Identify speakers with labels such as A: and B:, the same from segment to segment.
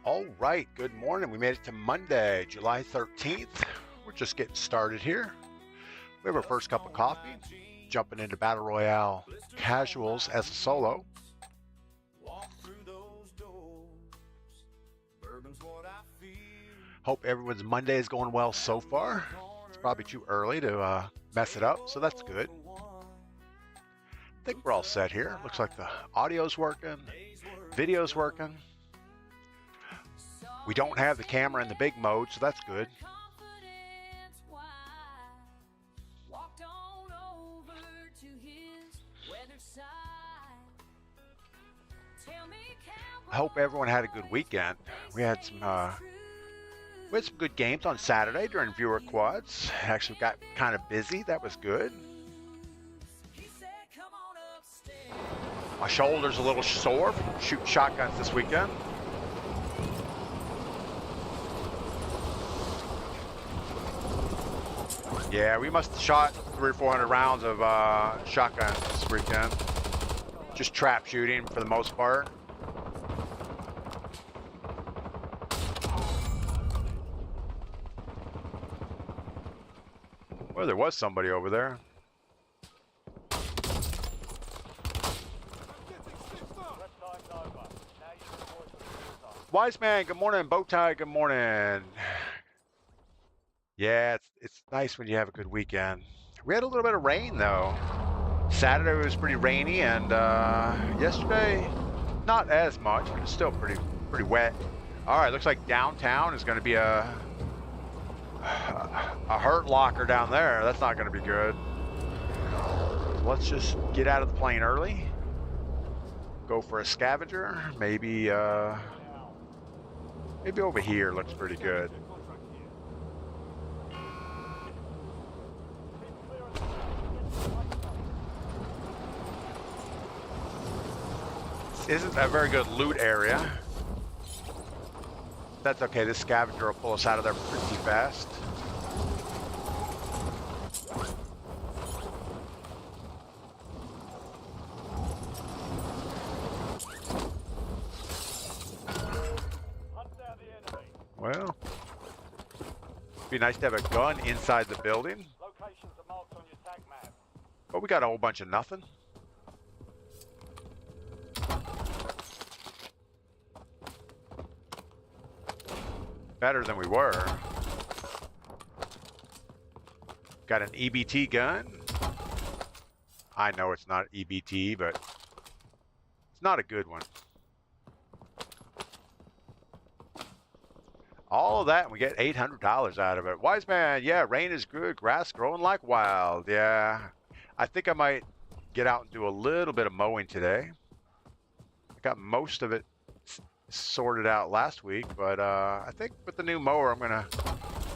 A: All right, good morning. We made it to Monday, July 13th. We're just getting started here. We have our first cup of coffee, jumping into Battle Royale Casuals as a solo. Hope everyone's Monday is going well so far. It's probably too early to mess it up, so that's good. I think we're all set here. Looks like the audio's working, video's working. We don't have the camera in the big mode, so that's good. I hope everyone had a good weekend. We had some good games on Saturday during viewer quads. Actually got kind of busy. That was good. My shoulder's a little sore from shooting shotguns this weekend. Yeah, we must have shot 300 or 400 rounds of shotguns this weekend. Just trap shooting for the most part. Well, there was somebody over there. Wise man, good morning. Bowtie, good morning. Yeah, it's nice when you have a good weekend. We had a little bit of rain though. Saturday was pretty rainy, and yesterday not as much, but it's still pretty wet. All right, looks like downtown is going to be a hurt locker down there. That's not going to be good. Let's just get out of the plane early. Go for a scavenger. Maybe over here looks pretty good. This isn't a very good loot area. That's okay. This scavenger will pull us out of there pretty fast. Well, it'd be nice to have a gun inside the building.
B: Locations are marked on your tag map.
A: But we got a whole bunch of nothing. Better than we were. Got an EBT gun. I know it's not EBT, but it's not a good one. All of that, and we get $800 out of it. Wise man, yeah, rain is good. Grass growing like wild. Yeah, I think I might get out and do a little bit of mowing today. I got most of it sorted out last week, but I think with the new mower, I'm gonna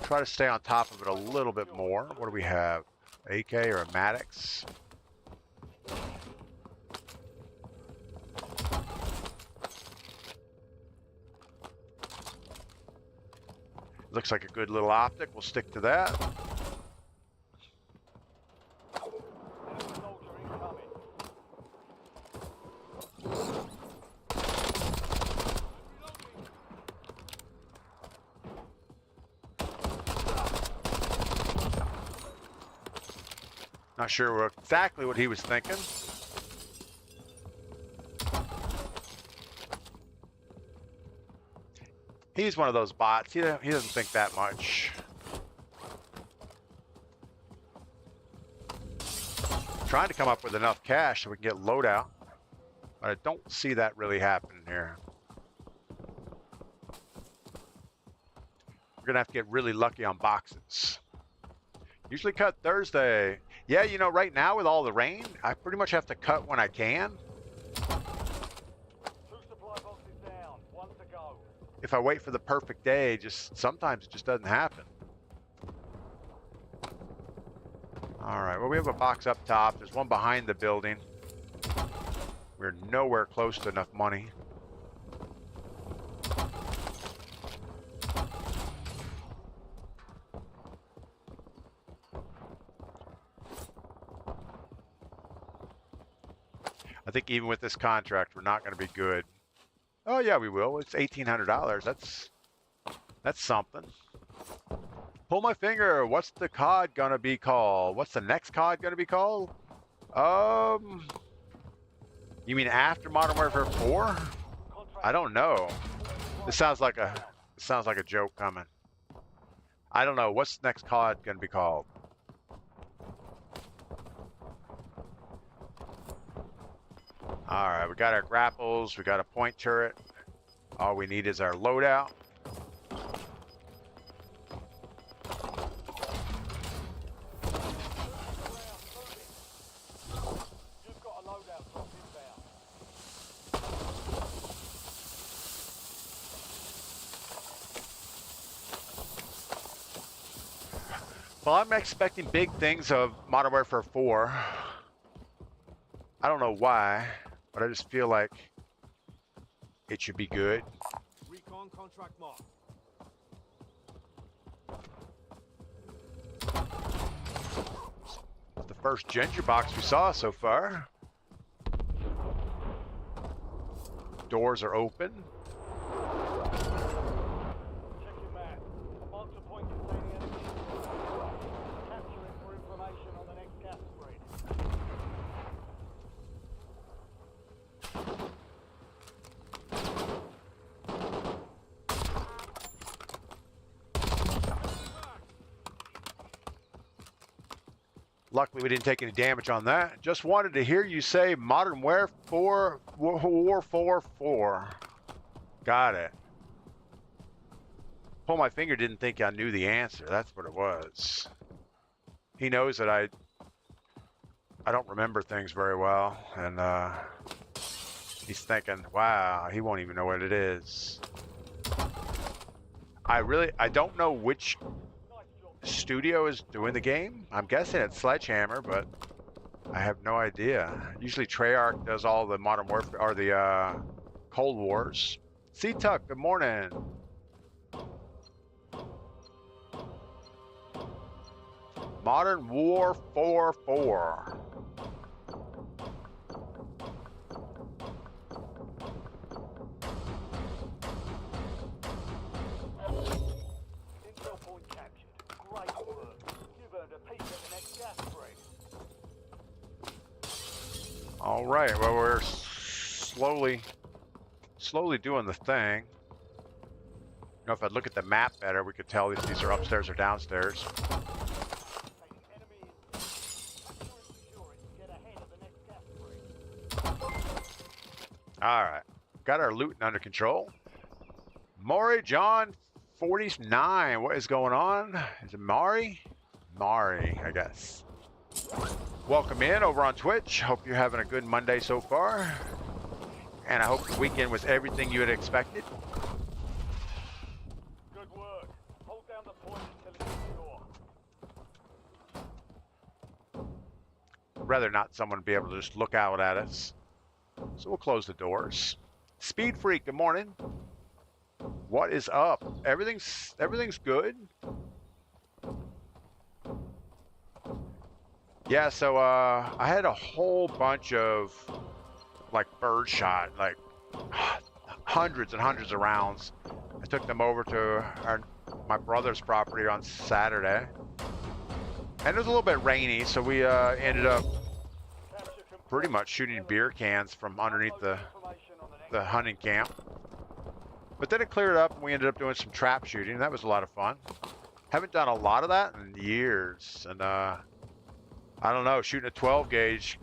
A: try to stay on top of it a little bit more. What do we have? AK or a Maddox? Looks like a good little optic. We'll stick to that. Not sure exactly what he was thinking. He's one of those bots. He doesn't think that much. Trying to come up with enough cash so we can get loadout. But I don't see that really happening here. We're gonna have to get really lucky on boxes. Usually cut Thursday. Yeah, you know, right now with all the rain, I pretty much have to cut when I can.
B: 2 supply boxes down, 1 to go.
A: If I wait for the perfect day, sometimes it just doesn't happen. All right, well, we have a box up top. There's one behind the building. We're nowhere close to enough money. I think even with this contract, we're not going to be good. Oh yeah, we will. It's $1,800. That's something. Pull my finger. What's the COD gonna be called? What's the next COD gonna be called? You mean after Modern Warfare 4? I don't know. This sounds like a joke coming. I don't know. What's the next COD gonna be called? All right, we got our grapples. We got a point turret. All we need is our loadout.
B: You've got a loadout drop inbound.
A: Well, I'm expecting big things of Modern Warfare 4. I don't know why, but I just feel like it should be good.
B: Recon contract mark.
A: It's the first ginger box we saw so far. Doors are open.
B: Check your map. Mark the point containing enemy. Capture it for information on the next gas spread.
A: Luckily, we didn't take any damage on that. Just wanted to hear you say Modern Warfare 4. Got it. Pull my finger didn't think I knew the answer. That's what it was. He knows that I don't remember things very well, and he's thinking, wow, he won't even know what it is. I don't know which studio is doing the game. I'm guessing it's Sledgehammer, but I have no idea. Usually Treyarch does all the Modern Warfare or the Cold Wars. C-Tuck, good morning. Modern Warfare 4.
B: Intel point captured. Great work. You've earned a piece at the next gas spread.
A: All right, well, we're slowly doing the thing. You know, if I'd look at the map better, we could tell if these are upstairs or downstairs.
B: Taking enemy in. Secure it. Get ahead of the next gas spread.
A: All right, got our loot under control. Maury John 49, what is going on? Is it Mari? Mari, I guess. Welcome in over on Twitch. Hope you're having a good Monday so far. And I hope the weekend was everything you had expected.
B: Good work. Hold down the point until it's secure.
A: Rather not someone be able to just look out at us. So we'll close the doors. Speed Freak, good morning. What is up? Everything's good. Yeah, so I had a whole bunch of like bird shot, like hundreds and hundreds of rounds. I took them over to my brother's property on Saturday, and it was a little bit rainy, so we ended up pretty much shooting beer cans from underneath the hunting camp. But then it cleared up, and we ended up doing some trap shooting. That was a lot of fun. Haven't done a lot of that in years, and I don't know, shooting a 12 gauge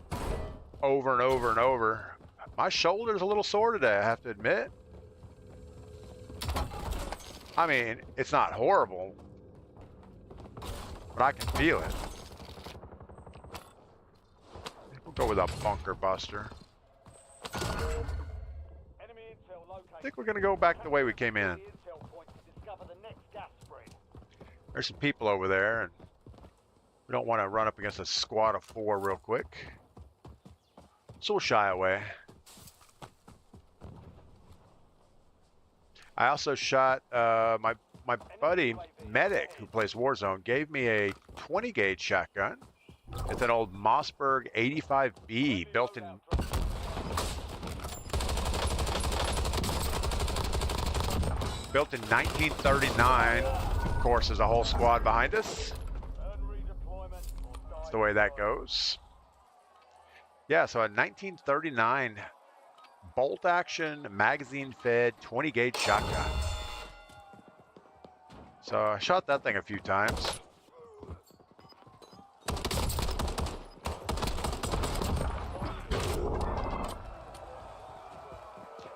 A: over and over and over. My shoulder's a little sore today, I have to admit. I mean, it's not horrible, but I can feel it. We'll go with a bunker buster. I think we're gonna go back the way we came in. There's some people over there, and we don't want to run up against a squad of 4 real quick. So we'll shy away. I also shot my buddy Medic, who plays Warzone, gave me a 20 gauge shotgun. It's an old Mossberg 85B built in built in 1939. Of course, there's a whole squad behind us.
B: Earn redeployment or die.
A: That's the way that goes. Yeah, so a 1939 bolt action, magazine fed, 20 gauge shotgun. So I shot that thing a few times.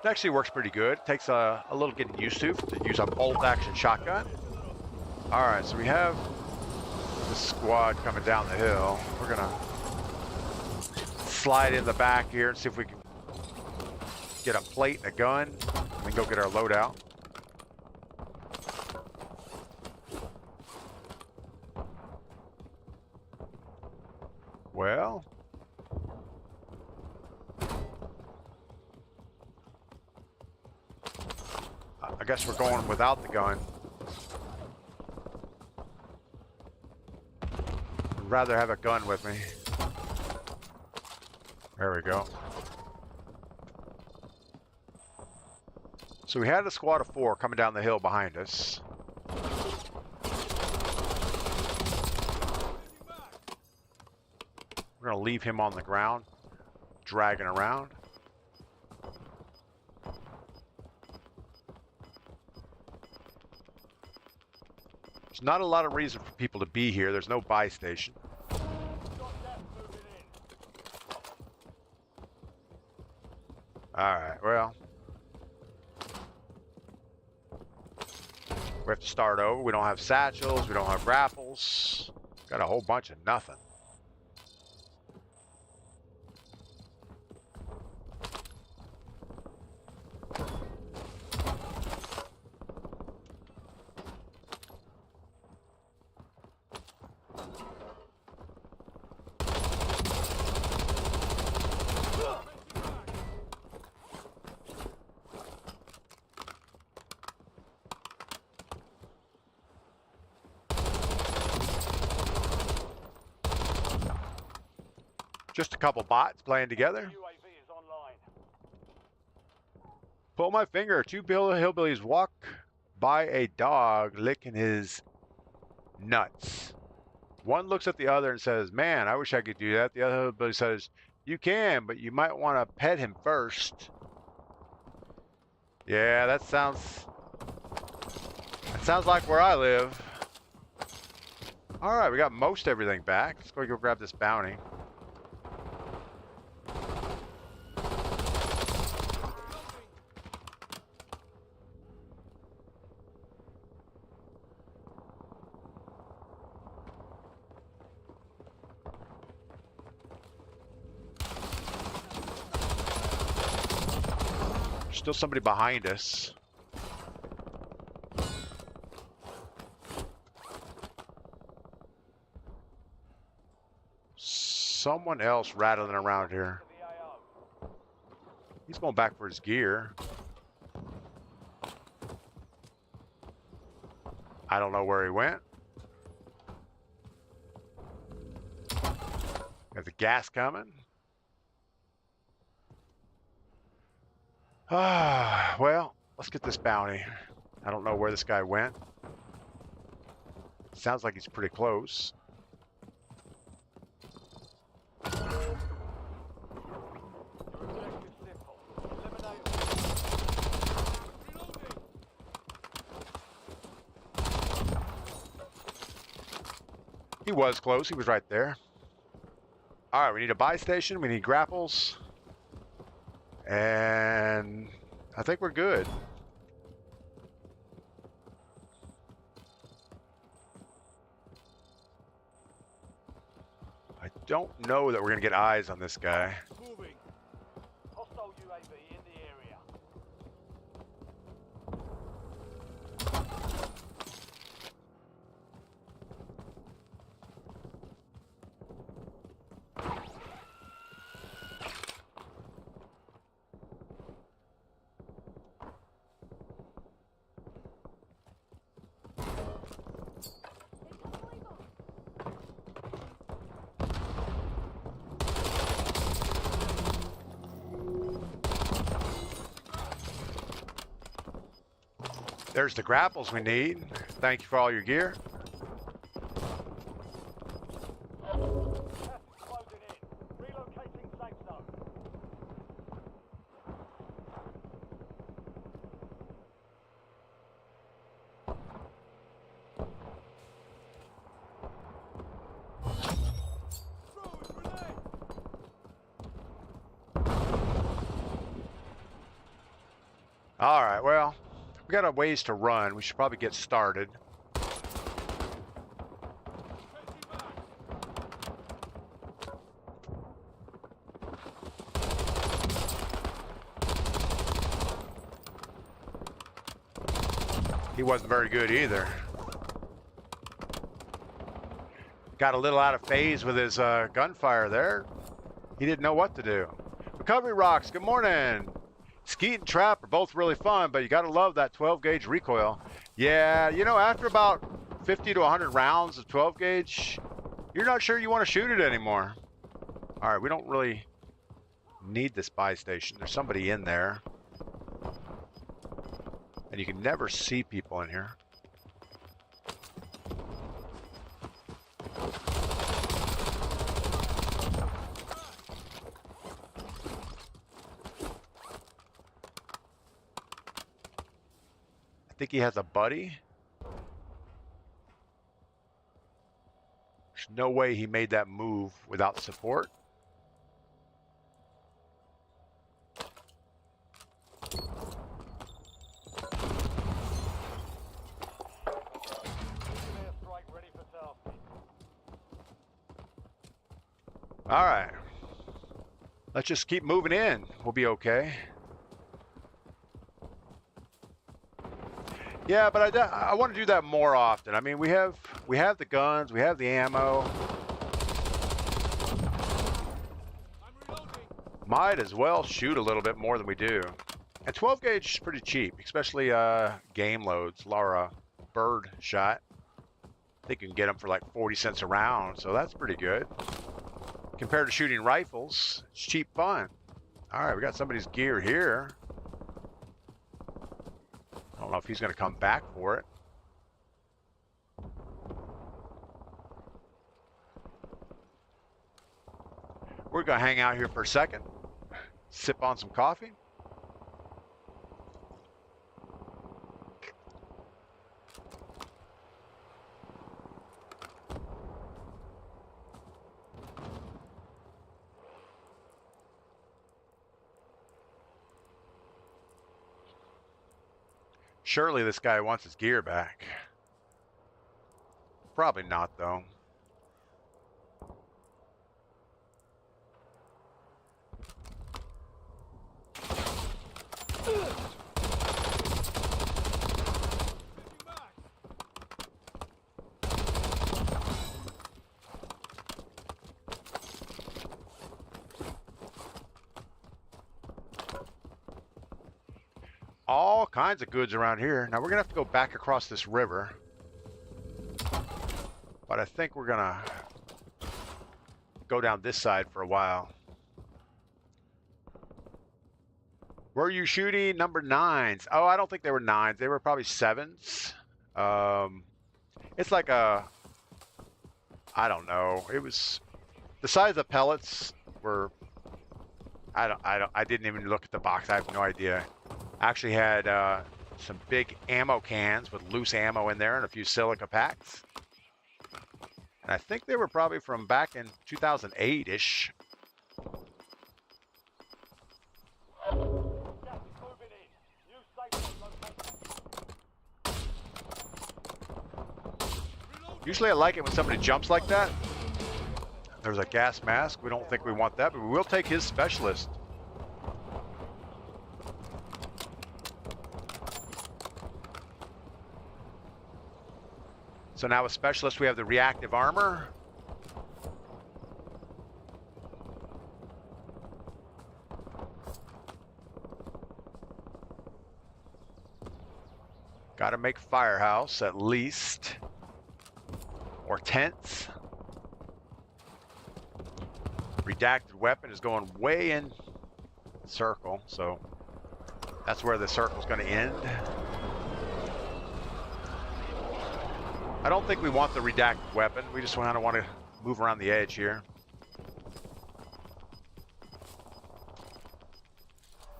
A: It actually works pretty good. It takes a little getting used to use a bolt action shotgun. All right, so we have the squad coming down the hill. We're gonna slide in the back here and see if we can get a plate and a gun, and then go get our loadout. Well, I guess we're going without the gun. I'd rather have a gun with me. There we go. So we had a squad of 4 coming down the hill behind us. We're going to leave him on the ground, dragging around. There's not a lot of reason for people to be here. There's no buy station. All right, well, we have to start over. We don't have satchels. We don't have grapples. Got a whole bunch of nothing. Just a couple bots playing together.
B: UAV is online.
A: Pull my finger. 2 hillbillies walk by a dog licking his nuts. One looks at the other and says, "Man, I wish I could do that." The other hillbilly says, "You can, but you might want to pet him first." Yeah, that sounds like where I live. All right, we got most everything back. Let's go grab this bounty. Still somebody behind us. Someone else rattling around here. He's going back for his gear. I don't know where he went. Got the gas coming. Well, let's get this bounty. I don't know where this guy went. Sounds like he's pretty close. He was close. He was right there. All right, we need a buy station. We need grapples. And I think we're good. I don't know that we're going to get eyes on this guy.
B: Moving. Hostile UAV in the area.
A: There's the grapples we need. Thank you for all your gear.
B: Gas is closing in. Relocating safe zone.
A: All right, well, we got a ways to run. We should probably get started. He wasn't very good either. Got a little out of phase with his gunfire there. He didn't know what to do. Recovery Rocks, good morning. Skeet and Trap are both really fun, but you gotta love that 12 gauge recoil. Yeah, you know, after about 50 to 100 rounds of 12 gauge, you're not sure you want to shoot it anymore. All right, we don't really need this buy station. There's somebody in there. And you can never see people in here. I think he has a buddy. There's no way he made that move without support. All right. Let's just keep moving in. We'll be okay. Yeah, but I want to do that more often. I mean, we have the guns, we have the ammo. Might as well shoot a little bit more than we do. And 12 gauge is pretty cheap, especially game loads. Laura Bird shot. I think you can get them for like 40 cents a round, so that's pretty good. Compared to shooting rifles, it's cheap fun. All right, we got somebody's gear here. I don't know if he's going to come back for it. We're going to hang out here for a second, sip on some coffee. Surely this guy wants his gear back. Probably not, though. All kinds of goods around here. Now we're gonna have to go back across this river, but I think we're gonna go down this side for a while. Were you shooting number 9s? Oh, I don't think they were 9s. They were probably 7s. It's like a, I don't know. It was the size of the pellets were. I didn't even look at the box. I have no idea. Actually had some big ammo cans with loose ammo in there and a few silica packs. And I think they were probably from back in 2008-ish. Usually I like it when somebody jumps like that. There's a gas mask. We don't think we want that, but we will take his specialist. So now with specialist, we have the reactive armor. Got to make firehouse at least, or tents. Redacted weapon is going way in circle, so that's where the circle's going to end. I don't think we want the redacted weapon. We just kind of want to move around the edge here.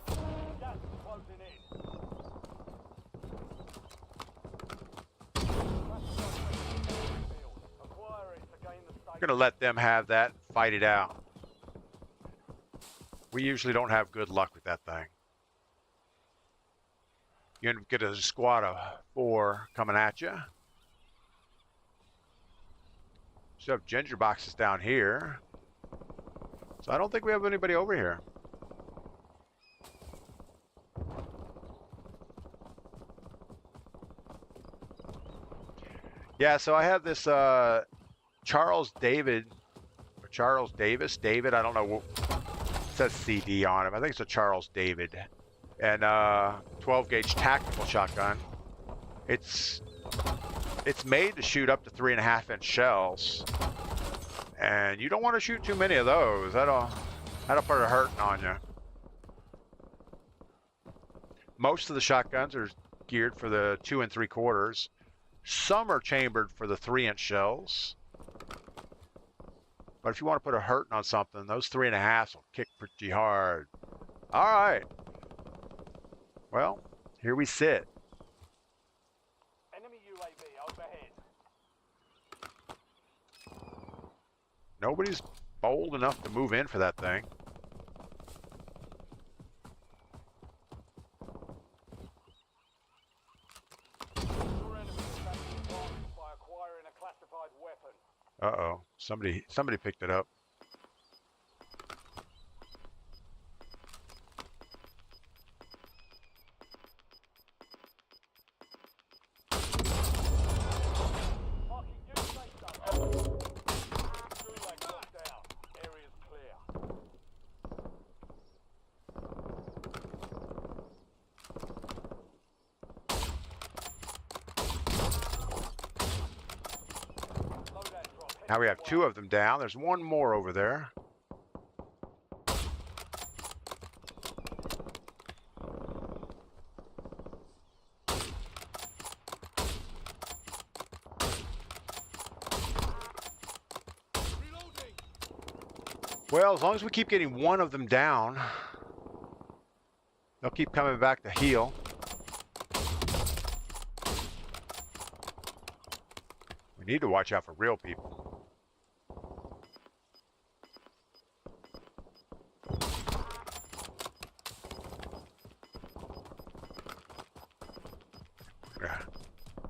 B: Gas is closing in. Acquire it to gain the
A: We're going to let them have that and fight it out. We usually don't have good luck with that thing. You end up getting a squad of 4 coming at you. So have ginger boxes down here. So I don't think we have anybody over here. Yeah, so I have this Charles Davis, David, I don't know, it says CD on him. I think it's a Charles David. And 12 gauge tactical shotgun. It's made to shoot up to 3.5-inch shells. And you don't want to shoot too many of those. That'll put a hurting on you. Most of the shotguns are geared for the 2 3/4. Some are chambered for the 3-inch shells. But if you want to put a hurting on something, those 3.5s will kick pretty hard. All right. Well, here we sit.
B: enemy UAV overhead.
A: Nobody's bold enough to move in for that thing.
B: Your enemy is taking advantage by acquiring a classified weapon.
A: Uh-oh. Somebody picked it up.
B: Marking new safe zone. Gulag locked down. Area's clear. Loadout drop.
A: Now we have 2 of them down. There's 1 more over there. Well, as long as we keep getting 1 of them down, they'll keep coming back to heal. We need to watch out for real people.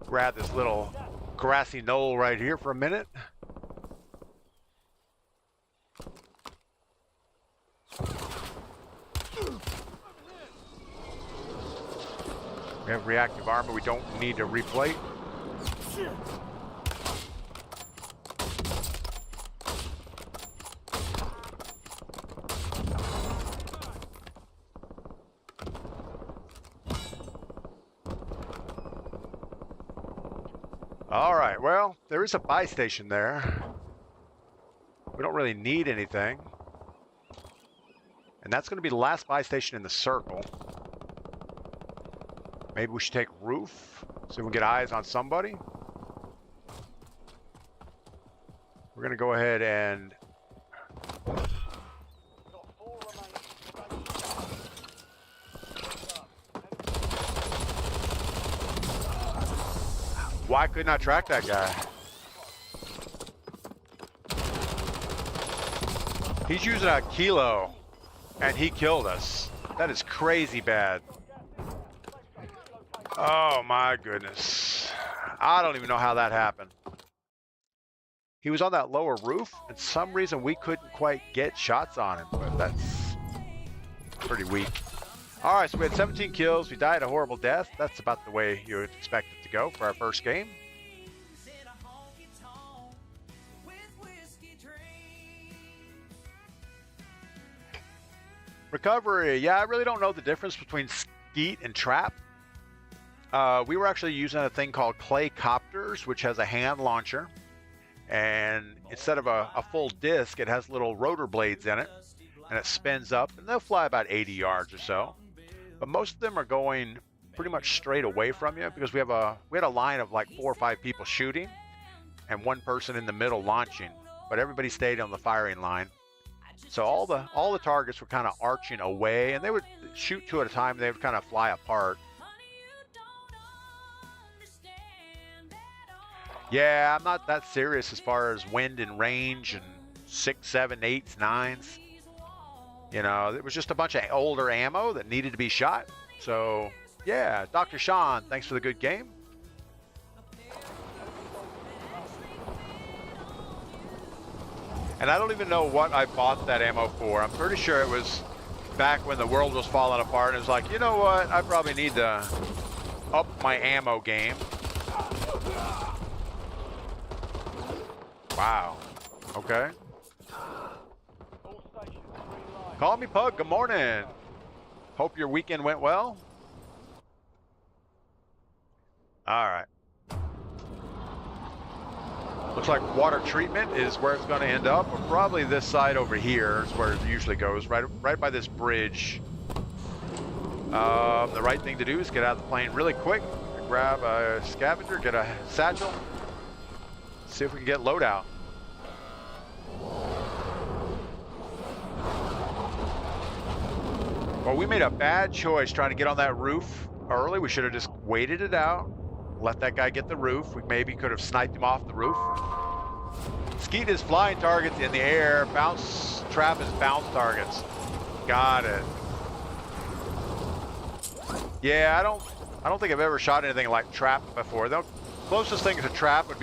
A: Grab this little grassy knoll right here for a minute. We have reactive armor we don't need to replate. All right, well, there is a buy station there. We don't really need anything. And that's going to be the last buy station in the circle. Maybe we should take roof so we can get eyes on somebody. We're going to go ahead and...
B: Got 4 remaining stations.
A: Why couldn't I track that guy? He's using a kilo and he killed us. That is crazy bad. Oh my goodness. I don't even know how that happened. He was on that lower roof, and for some reason we couldn't quite get shots on him, but that's pretty weak. All right, so we had 17 kills. We died a horrible death. That's about the way you would expect it to go for our first game. Recovery. Yeah, I really don't know the difference between skeet and trap. We were actually using a thing called clay copters, which has a hand launcher. And instead of a full disc, it has little rotor blades in it. And it spins up, and they'll fly about 80 yards or so. But most of them are going pretty much straight away from you because we had a line of like 4 or 5 people shooting. and one person in the middle launching, but everybody stayed on the firing line. So all the targets were kind of arching away, and they would shoot two at a time. They would kind of fly apart. Yeah, I'm not that serious as far as wind and range and 6, 7, 8s, 9s. You know, it was just a bunch of older ammo that needed to be shot. So, yeah, Dr. Sean, thanks for the good game. And I don't even know what I bought that ammo for. I'm pretty sure it was back when the world was falling apart. And it was like, you know what? I probably need to up my ammo game. Wow. Okay. Call me Pug. Good morning. Hope your weekend went well. All right. Looks like water treatment is where it's going to end up, or probably this side over here is where it usually goes, right by this bridge. The right thing to do is get out of the plane really quick, grab a scavenger, get a satchel, see if we can get loadout. Well, we made a bad choice trying to get on that roof early. We should have just waited it out. Let that guy get the roof. We maybe could have sniped him off the roof. Skeet is flying targets in the air. Bounce trap is bounce targets. Got it. Yeah, I don't think I've ever shot anything like trap before. The closest thing to trap would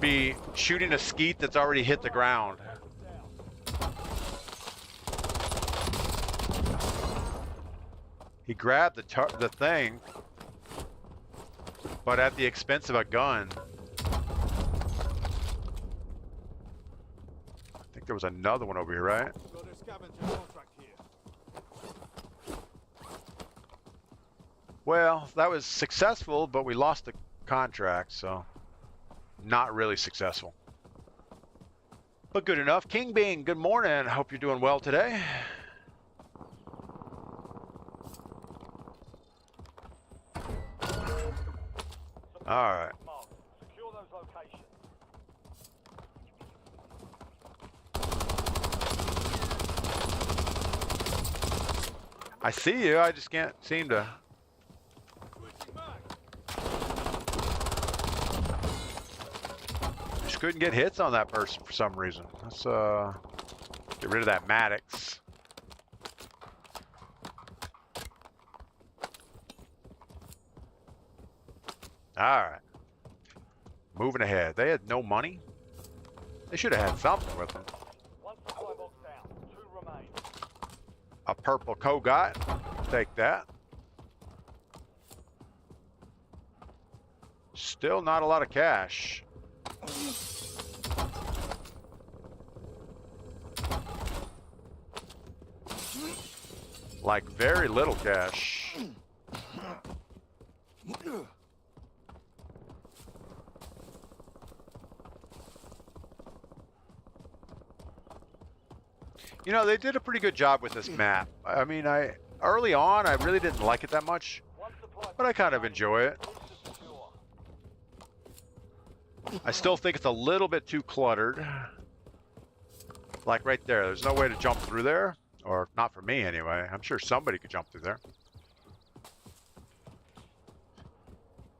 A: be shooting a skeet that's already hit the ground. He grabbed the thing, but at the expense of a gun. I think there was another one over here, right? Well, that was successful, but we lost the contract, so not really successful. But good enough. King Bean, good morning. Hope you're doing well today. All right.
B: Secure those locations.
A: I see you. I just can't seem to. Just couldn't get hits on that person for some reason. Let's get rid of that Maddox. All right. Moving ahead. They had no money. They should have had something with them.
B: One supply box down. 2 remain.
A: A purple Kogot. Take that. Still not a lot of cash. Like very little cash. You know, they did a pretty good job with this map. I mean, early on, I really didn't like it that much, but I kind of enjoy it. I still think it's a little bit too cluttered. Like right there, there's no way to jump through there, or not for me anyway. I'm sure somebody could jump through there.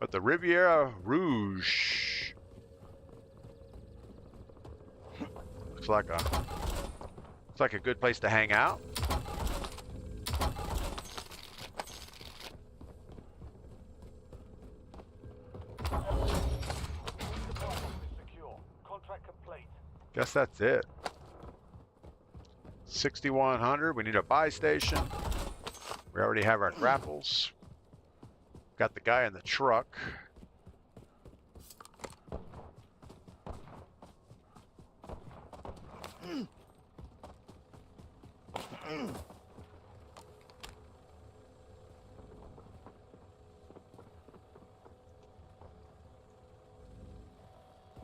A: But the Riviera Rouge looks like a good place to hang out. Guess that's it. 6,100. We need a buy station. We already have our grapples. Got the guy in the truck.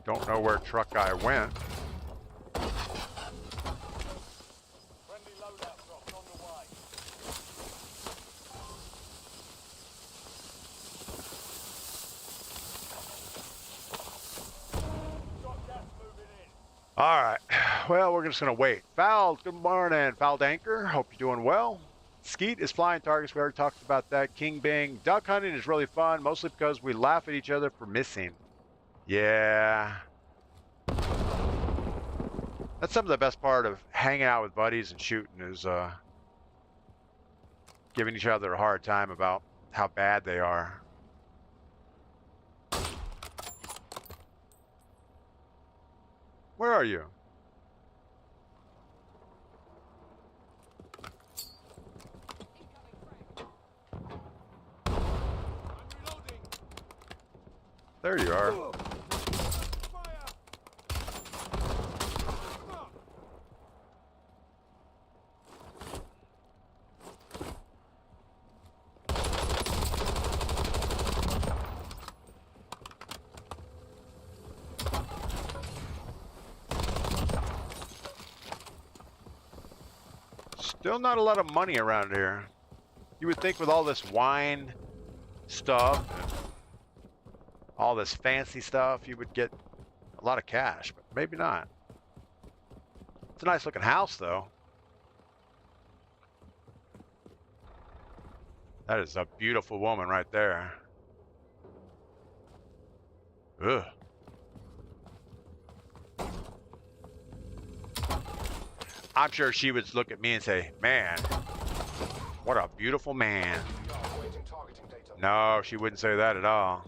A: Don't know where truck guy went.
B: Friendly loadout drops on the way.
A: All right. Well, we're just going to wait. Fouled, good morning. Fouled Anchor, hope you're doing well. Skeet is flying targets. We already talked about that. King Bing. Duck hunting is really fun, mostly because we laugh at each other for missing. Yeah. That's some of the best part of hanging out with buddies and shooting is giving each other a hard time about how bad they are. Where are you? There you are. Still not a lot of money around here. You would think with all this wine stuff and all this fancy stuff, you would get a lot of cash, but maybe not. It's a nice looking house, though. That is a beautiful woman right there. Ugh. I'm sure she would look at me and say, man, what a beautiful man. No, she wouldn't say that at all.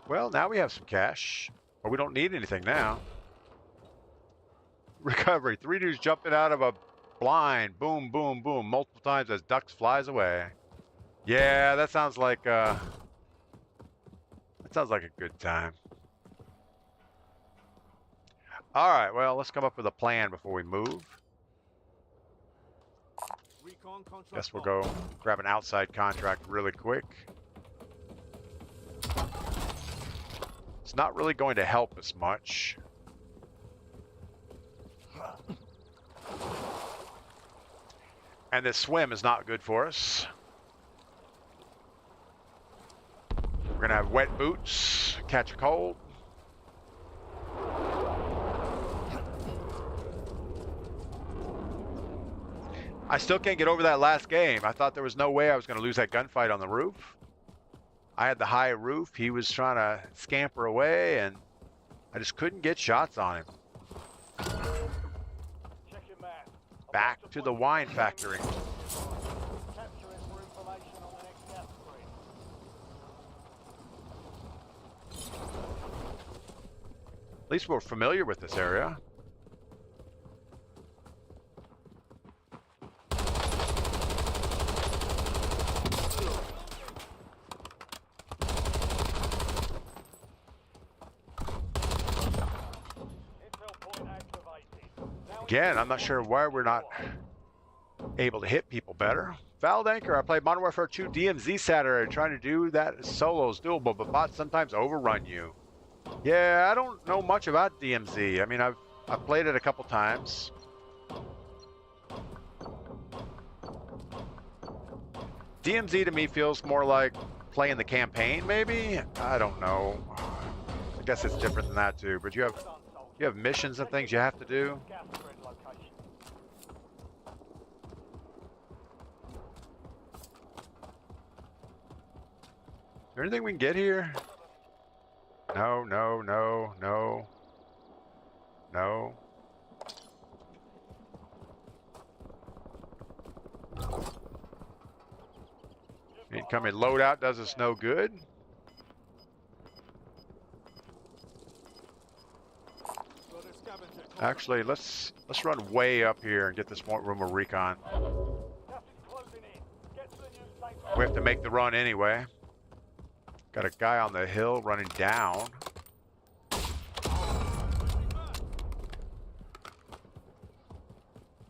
A: Well, now we have some cash. Or we don't need anything now. Recovery. 3 dudes jumping out of a blind. Boom, boom, boom. Multiple times as Ducks flies away. Yeah, that sounds like a good time. All right, well, let's come up with a plan before we move. Guess we'll go grab an outside contract really quick. It's not really going to help us much. And this swim is not good for us. We're gonna have wet boots, catch a cold. I still can't get over that last game. I thought there was no way I was gonna lose that gunfight on the roof. I had the high roof. He was trying to scamper away, and I just couldn't get shots on him.
B: Check your map.
A: Back to the wine factory.
B: Capture it for information on the next gas spread.
A: At least we're familiar with this area. Again, I'm not sure why we're not able to hit people better. Fouled Anchor, I played Modern Warfare 2 DMZ Saturday. Trying to do that solo is doable, but bots sometimes overrun you. Yeah, I don't know much about DMZ. I mean, I've played it a couple times. DMZ to me feels more like playing the campaign, maybe? I don't know. I guess it's different than that too, but you have missions and things you have to do. Is there anything we can get here? No, no, no, no. No. Incoming loadout does us no good. Actually, let's run way up here and get this room of recon. We have to make the run anyway. Got a guy on the hill running down.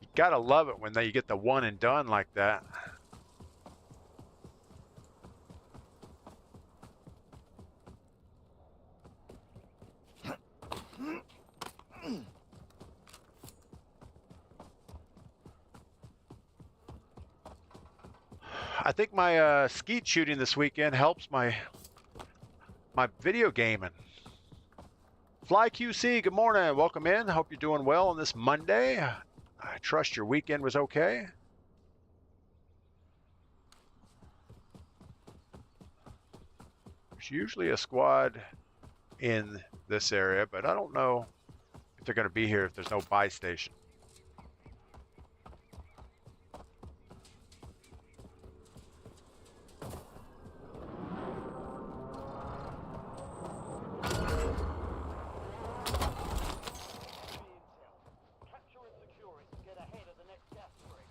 A: You gotta love it when you get the one and done like that. I think my skeet shooting this weekend helps my video gaming. Fly QC, good morning. Welcome in. Hope you're doing well on this Monday. I trust your weekend was okay. There's usually a squad in this area, but I don't know if they're going to be here if there's no buy station.
B: Capture and secure it to get ahead of the next gas break.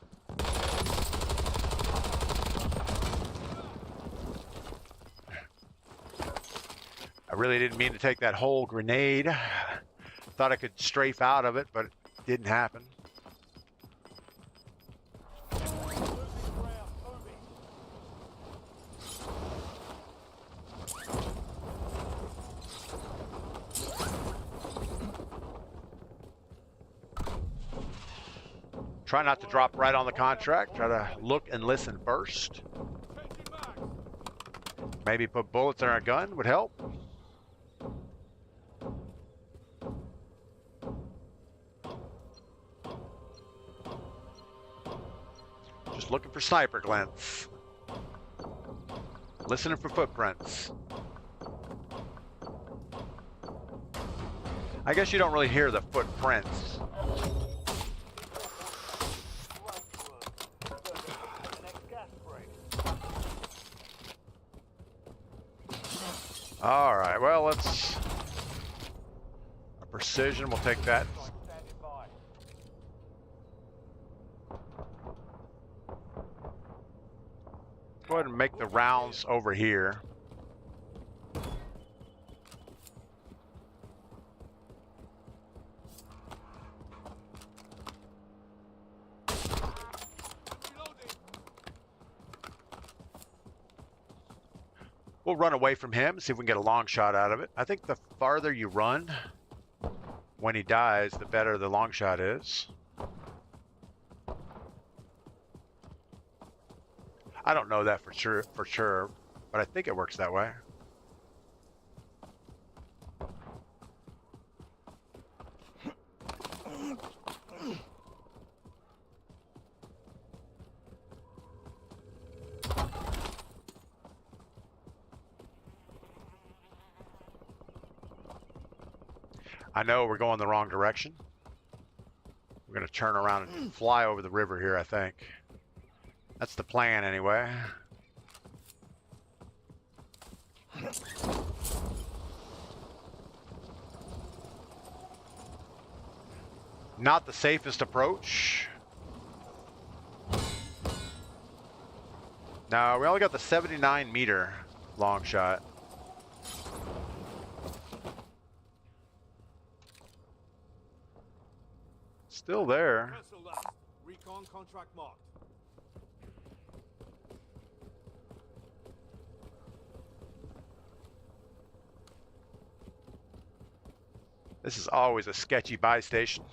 A: I really didn't mean to take that whole grenade. Thought I could strafe out of it, but it didn't happen.
B: Moving ground, moving.
A: Try not to drop right on the contract. Try to look and listen first. Maybe put bullets in our gun would help. Just looking for sniper glints. Listening for footprints. I guess you don't really hear the footprints.
B: The next gas break.
A: All right, well, let's... A precision, we'll take that.
B: Standing by.
A: Go ahead and make the rounds over here. We'll run away from him, see if we can get a long shot out of it. I think the farther you run when he dies, the better the long shot is. I don't know that for sure, but I think it works that way. I know we're going the wrong direction. We're going to turn around and fly over the river here, I think. That's the plan, anyway. Not the safest approach. No, we only got the 79-meter long shot. Still there.
C: Recon contract marked.
A: This is always a sketchy buy station.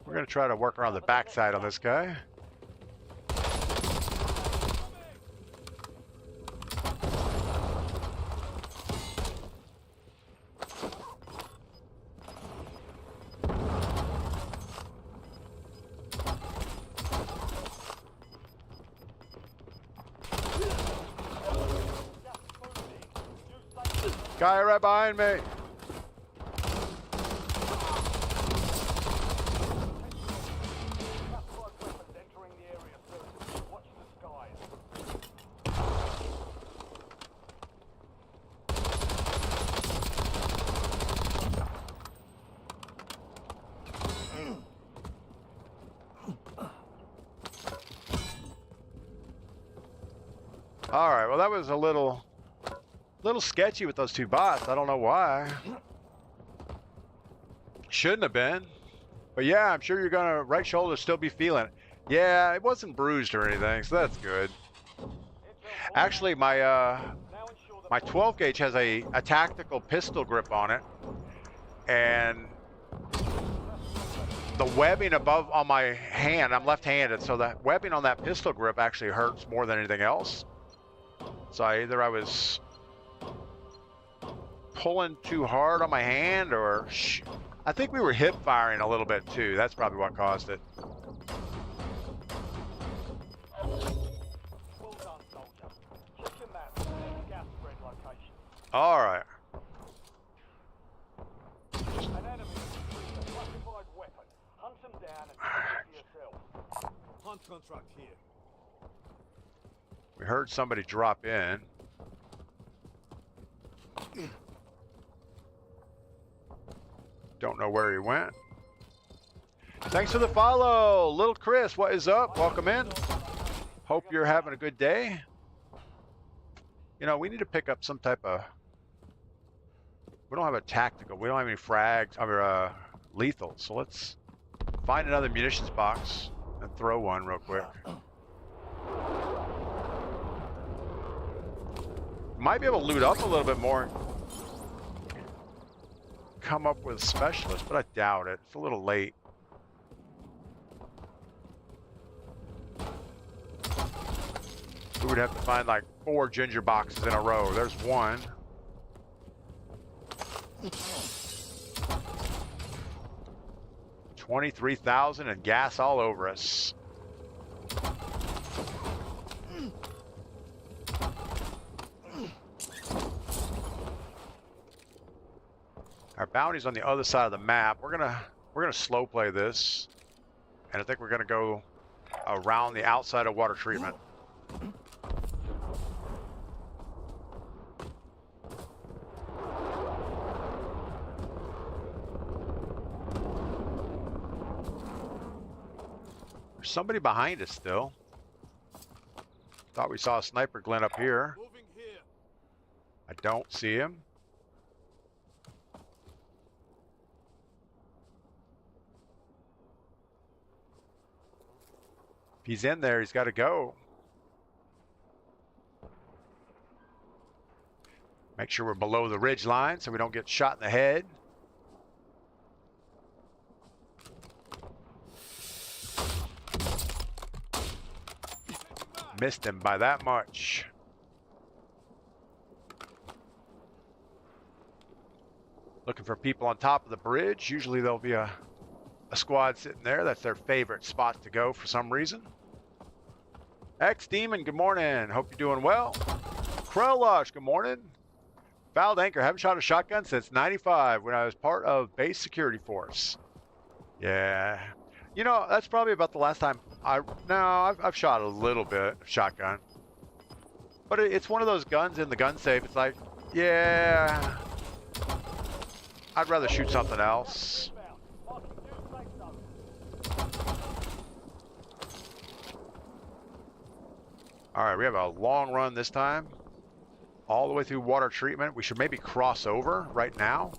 A: We're going to try to work around the backside on this guy. Guy right behind me. All right, well, that was a little Little sketchy with those two bots. I don't know why. Shouldn't have been. But yeah, I'm sure you're gonna right shoulder still be feeling it. Yeah, it wasn't bruised or anything, so that's good. Actually, my 12 gauge has a tactical pistol grip on it, and the webbing above on my hand, I'm left-handed, so the webbing on that pistol grip actually hurts more than anything else. So either I was pulling too hard on my hand, or I think we were hip firing a little bit too. That's probably what caused it.
B: Well done, soldier. Check your map. Next gas spread location.
A: All right.
B: An enemy with a classified weapon. Hunt them down and take it for yourself.
C: Hunt contract here.
A: We heard somebody drop in. Don't know where he went. Thanks for the follow, Little Chris. What is up? Welcome in. Hope you're having a good day. You know, we need to pick up some type of. We don't have a tactical. We don't have any frags or lethal. So let's find another munitions box and throw one real quick. Might be able to loot up a little bit more. Come up with specialists, but I doubt it. It's a little late. We would have to find like 4 ginger boxes in a row. There's one. $23,000 and gas all over us. Our bounty's on the other side of the map. We're gonna slow play this, and I think we're gonna go around the outside of water treatment. There's somebody behind us still. Thought we saw a sniper glint up here.
C: Moving here.
A: I don't see him. If he's in there, he's got to go. Make sure we're below the ridge line so we don't get shot in the head. Missed him by that much. Looking for people on top of the bridge. Usually there'll be a squad sitting there. That's their favorite spot to go for some reason. X-Demon, good morning. Hope you're doing well. Krellush, good morning. Fouled Anchor, haven't shot a shotgun since 95 when I was part of base security force. Yeah. You know, that's probably about the last time I've shot a little bit of shotgun. But it's one of those guns in the gun safe. It's like, yeah, I'd rather shoot something else. All right, we have a long run this time. All the way through water treatment. We should maybe cross over right now.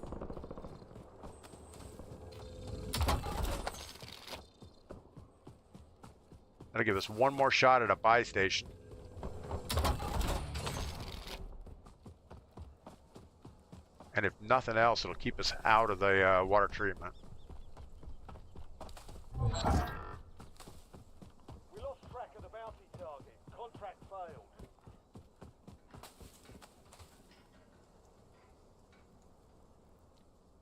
A: That'll give us one more shot at a buy station. And if nothing else, it'll keep us out of the water treatment.
B: We lost track of the bounty target. Contract failed.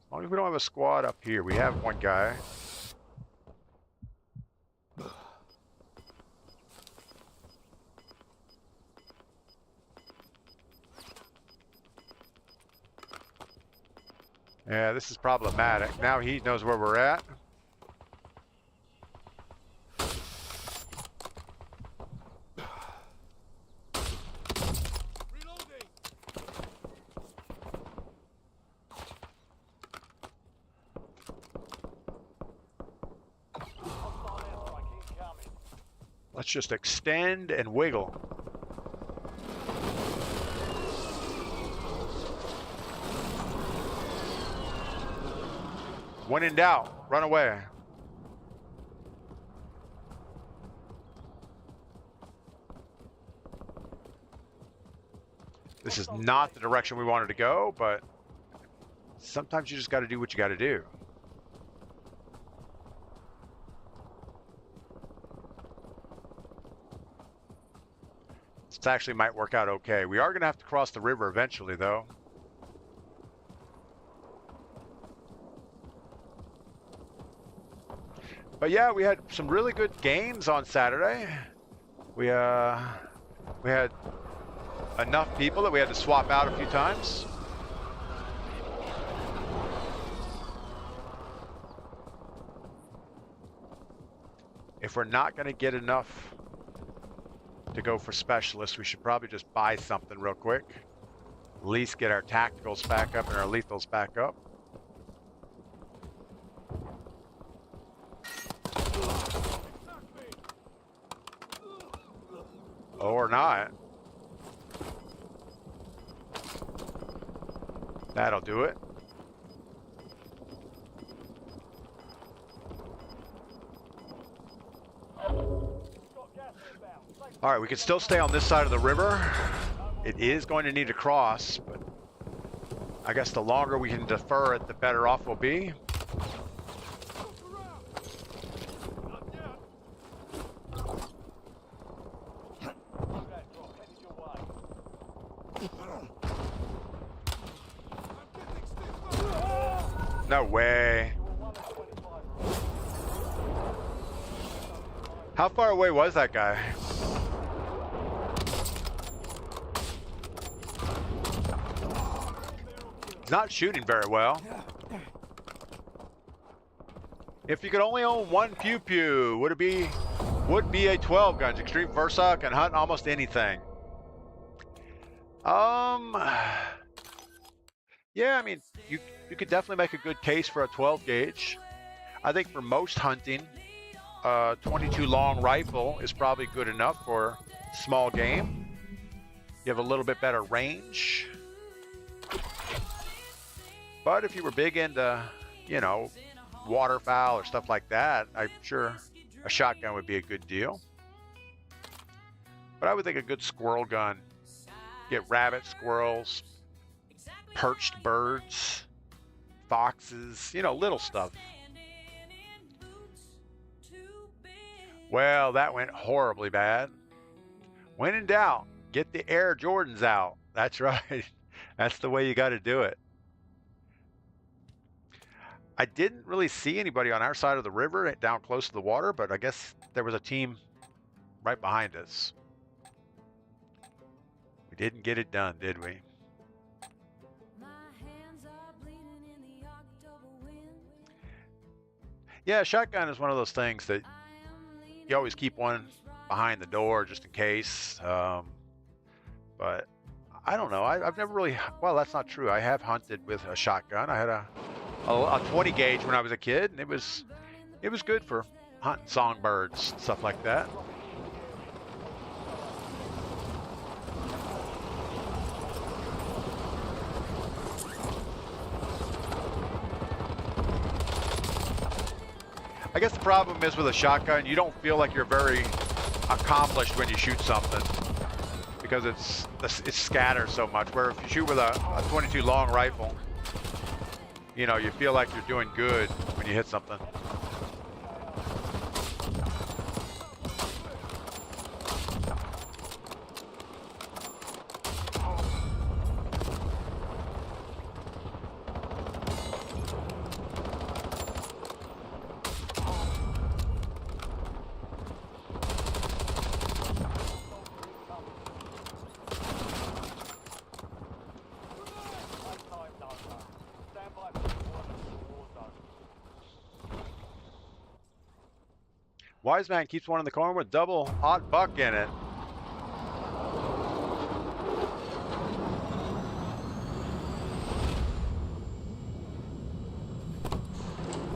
A: As long as we don't have a squad up here, we have one guy. Yeah, this is problematic. Now he knows where we're at.
C: Reloading.
B: Hostile airstrike incoming.
A: Let's just extend and wiggle. When in doubt, run away. This is not the direction we wanted to go, but sometimes you just got to do what you got to do. This actually might work out okay. We are going to have to cross the river eventually, though. But yeah, we had some really good games on Saturday. We had enough people that we had to swap out a few times. If we're not going to get enough to go for specialists, we should probably just buy something real quick. At least get our tacticals back up and our lethals back up. Or not. That'll do it. All right, we can still stay on this side of the river. It is going to need to cross, but I guess the longer we can defer it, the better off we'll be. No way. How far away was that guy? He's not shooting very well. If you could only own one pew pew, would be a 12 guns. Extreme Versa can hunt almost anything. Yeah, I mean, you could definitely make a good case for a 12 gauge. I think for most hunting, 22 long rifle is probably good enough for small game. You have a little bit better range. But if you were big into, you know, waterfowl or stuff like that, I'm sure a shotgun would be a good deal. But I would think a good squirrel gun. Get rabbits, squirrels, perched birds, foxes, you know, little stuff. Well, that went horribly bad. When in doubt, get the Air Jordans out. That's right. That's the way you got to do it. I didn't really see anybody on our side of the river down close to the water, but I guess there was a team right behind us. We didn't get it done, did we? Yeah, shotgun is one of those things that you always keep one behind the door just in case. But I don't know. I've never really, well, that's not true. I have hunted with a shotgun. I had a 20 gauge when I was a kid, and it was good for hunting songbirds, stuff like that. I guess the problem is with a shotgun, you don't feel like you're very accomplished when you shoot something because it scatters so much. Where if you shoot with a 22 long rifle, you know, you feel like you're doing good when you hit something. Wise Man keeps one in the corner with double odd buck in it.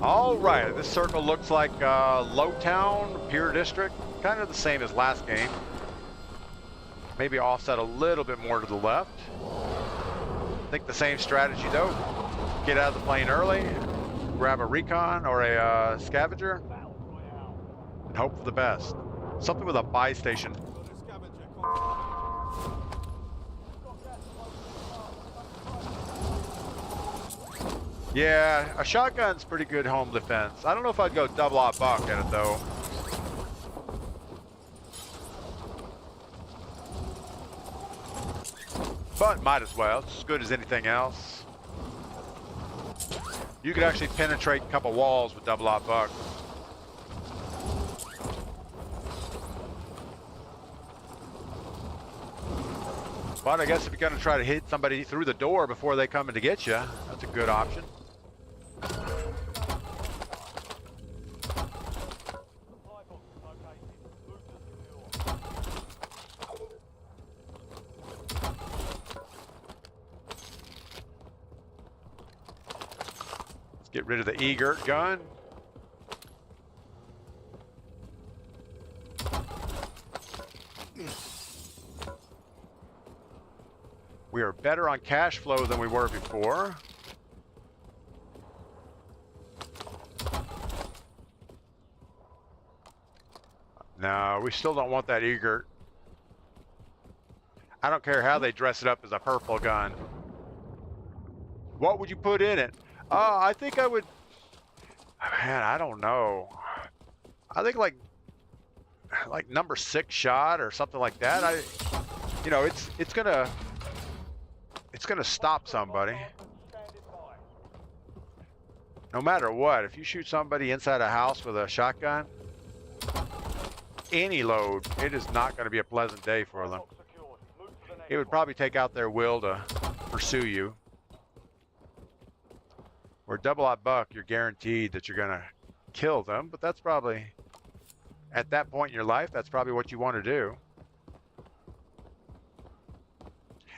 A: All right, this circle looks like Lowtown, Pier District, kind of the same as last game. Maybe offset a little bit more to the left. I think the same strategy though. Get out of the plane early, grab a recon or a scavenger
B: Battle Royale.
A: and hope for the best. Something with a buy station.
C: Got a scavenger
B: Got gas closing fast.
A: Yeah, a shotgun's pretty good home defense. I don't know if I'd go double aught buck in it though. But might as well. It's as good as anything else. You could actually penetrate a couple walls with double aught buck. But I guess if you're going to try to hit somebody through the door before they come in to get you, that's a good option.
B: Supply box is located. Move to secure.
A: Let's get rid of the E-girt gun. We are better on cash flow than we were before. No, we still don't want that E-girt. I don't care how they dress it up as a purple gun. What would you put in it? I think I would... Man, I don't know. I think like number 6 shot or something like that. You know, it's gonna stop somebody.
B: Standing by.
A: No matter what, if you shoot somebody inside a house with a shotgun, any load, it is not going to be a pleasant day for them.
B: Box secured. Move to the next
A: It would probably take out their will to pursue you. Where double aught buck, you're guaranteed that you're going to kill them, but that's probably, at that point in your life, that's probably what you want to do.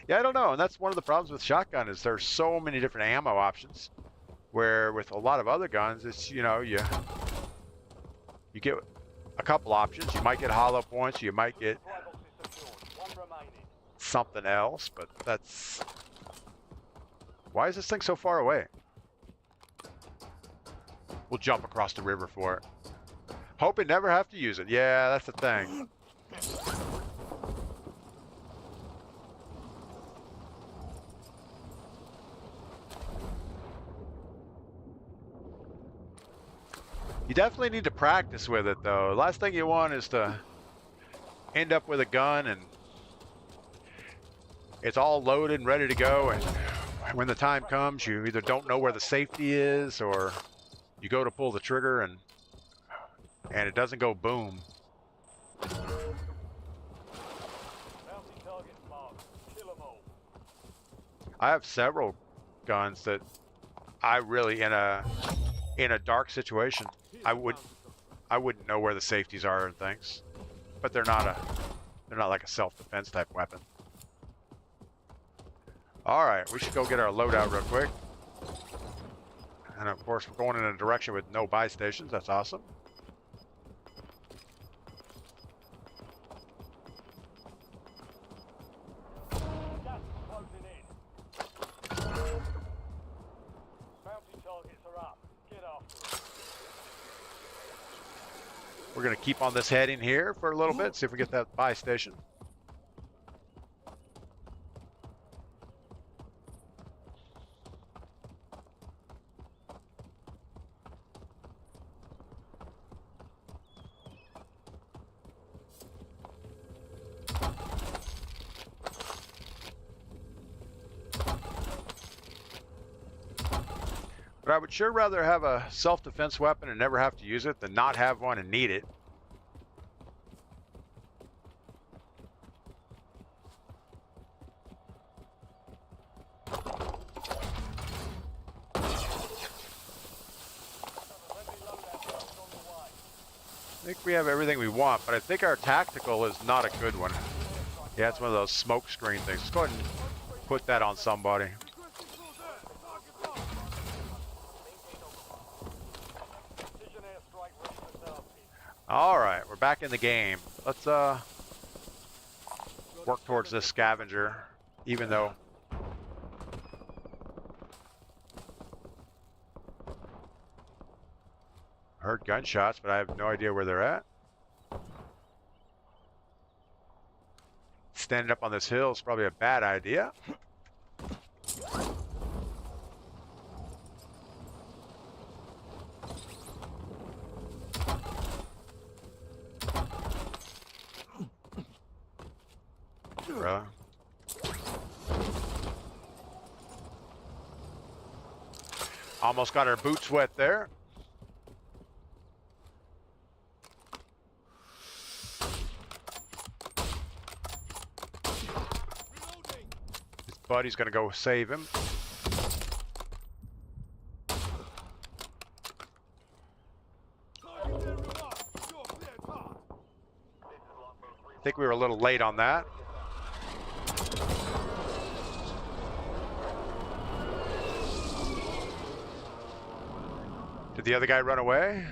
A: Yeah, I don't know, and that's one of the problems with shotgun is there's so many different ammo options. Where with a lot of other guns, it's, you know, you get a couple options. You might get hollow points, you might get
B: Supply box is secured. One remaining.
A: something else, but that's... Why is this thing so far away? We'll jump across the river for it. Hoping never have to use it. Yeah, that's the thing. You definitely need to practice with it, though. Last thing you want is to end up with a gun and it's all loaded and ready to go, and when the time comes, you either don't know where the safety is or you go to pull the trigger and it doesn't go boom.
B: Bounty targets marked. Kill them all.
A: I have several guns that I really, in a dark situation, I wouldn't know where the safeties are and things, but they're not like a self-defense type weapon. All right, we should go get our loadout real quick. And of course, we're going in a direction with no buy stations. That's awesome.
B: Gas is closing in. Bounty targets are up. Get after it.
A: We're going to keep on this heading here for a little bit, see if we get that buy station. But I would sure rather have a self-defense weapon and never have to use it than not have one and need it. I think we have everything we want, but I think our tactical is not a good one. Yeah, it's one of those smoke screen things. Let's go ahead and put that on somebody.
B: Precision airstrike ready for tasking.
A: All right, we're back in the game. Let's work towards this scavenger, even though heard gunshots, but I have no idea where they're at. Standing up on this hill is probably a bad idea. Really? Almost got our boots wet there. His buddy's gonna go save him. I think we were a little late on that. Did the other guy run away?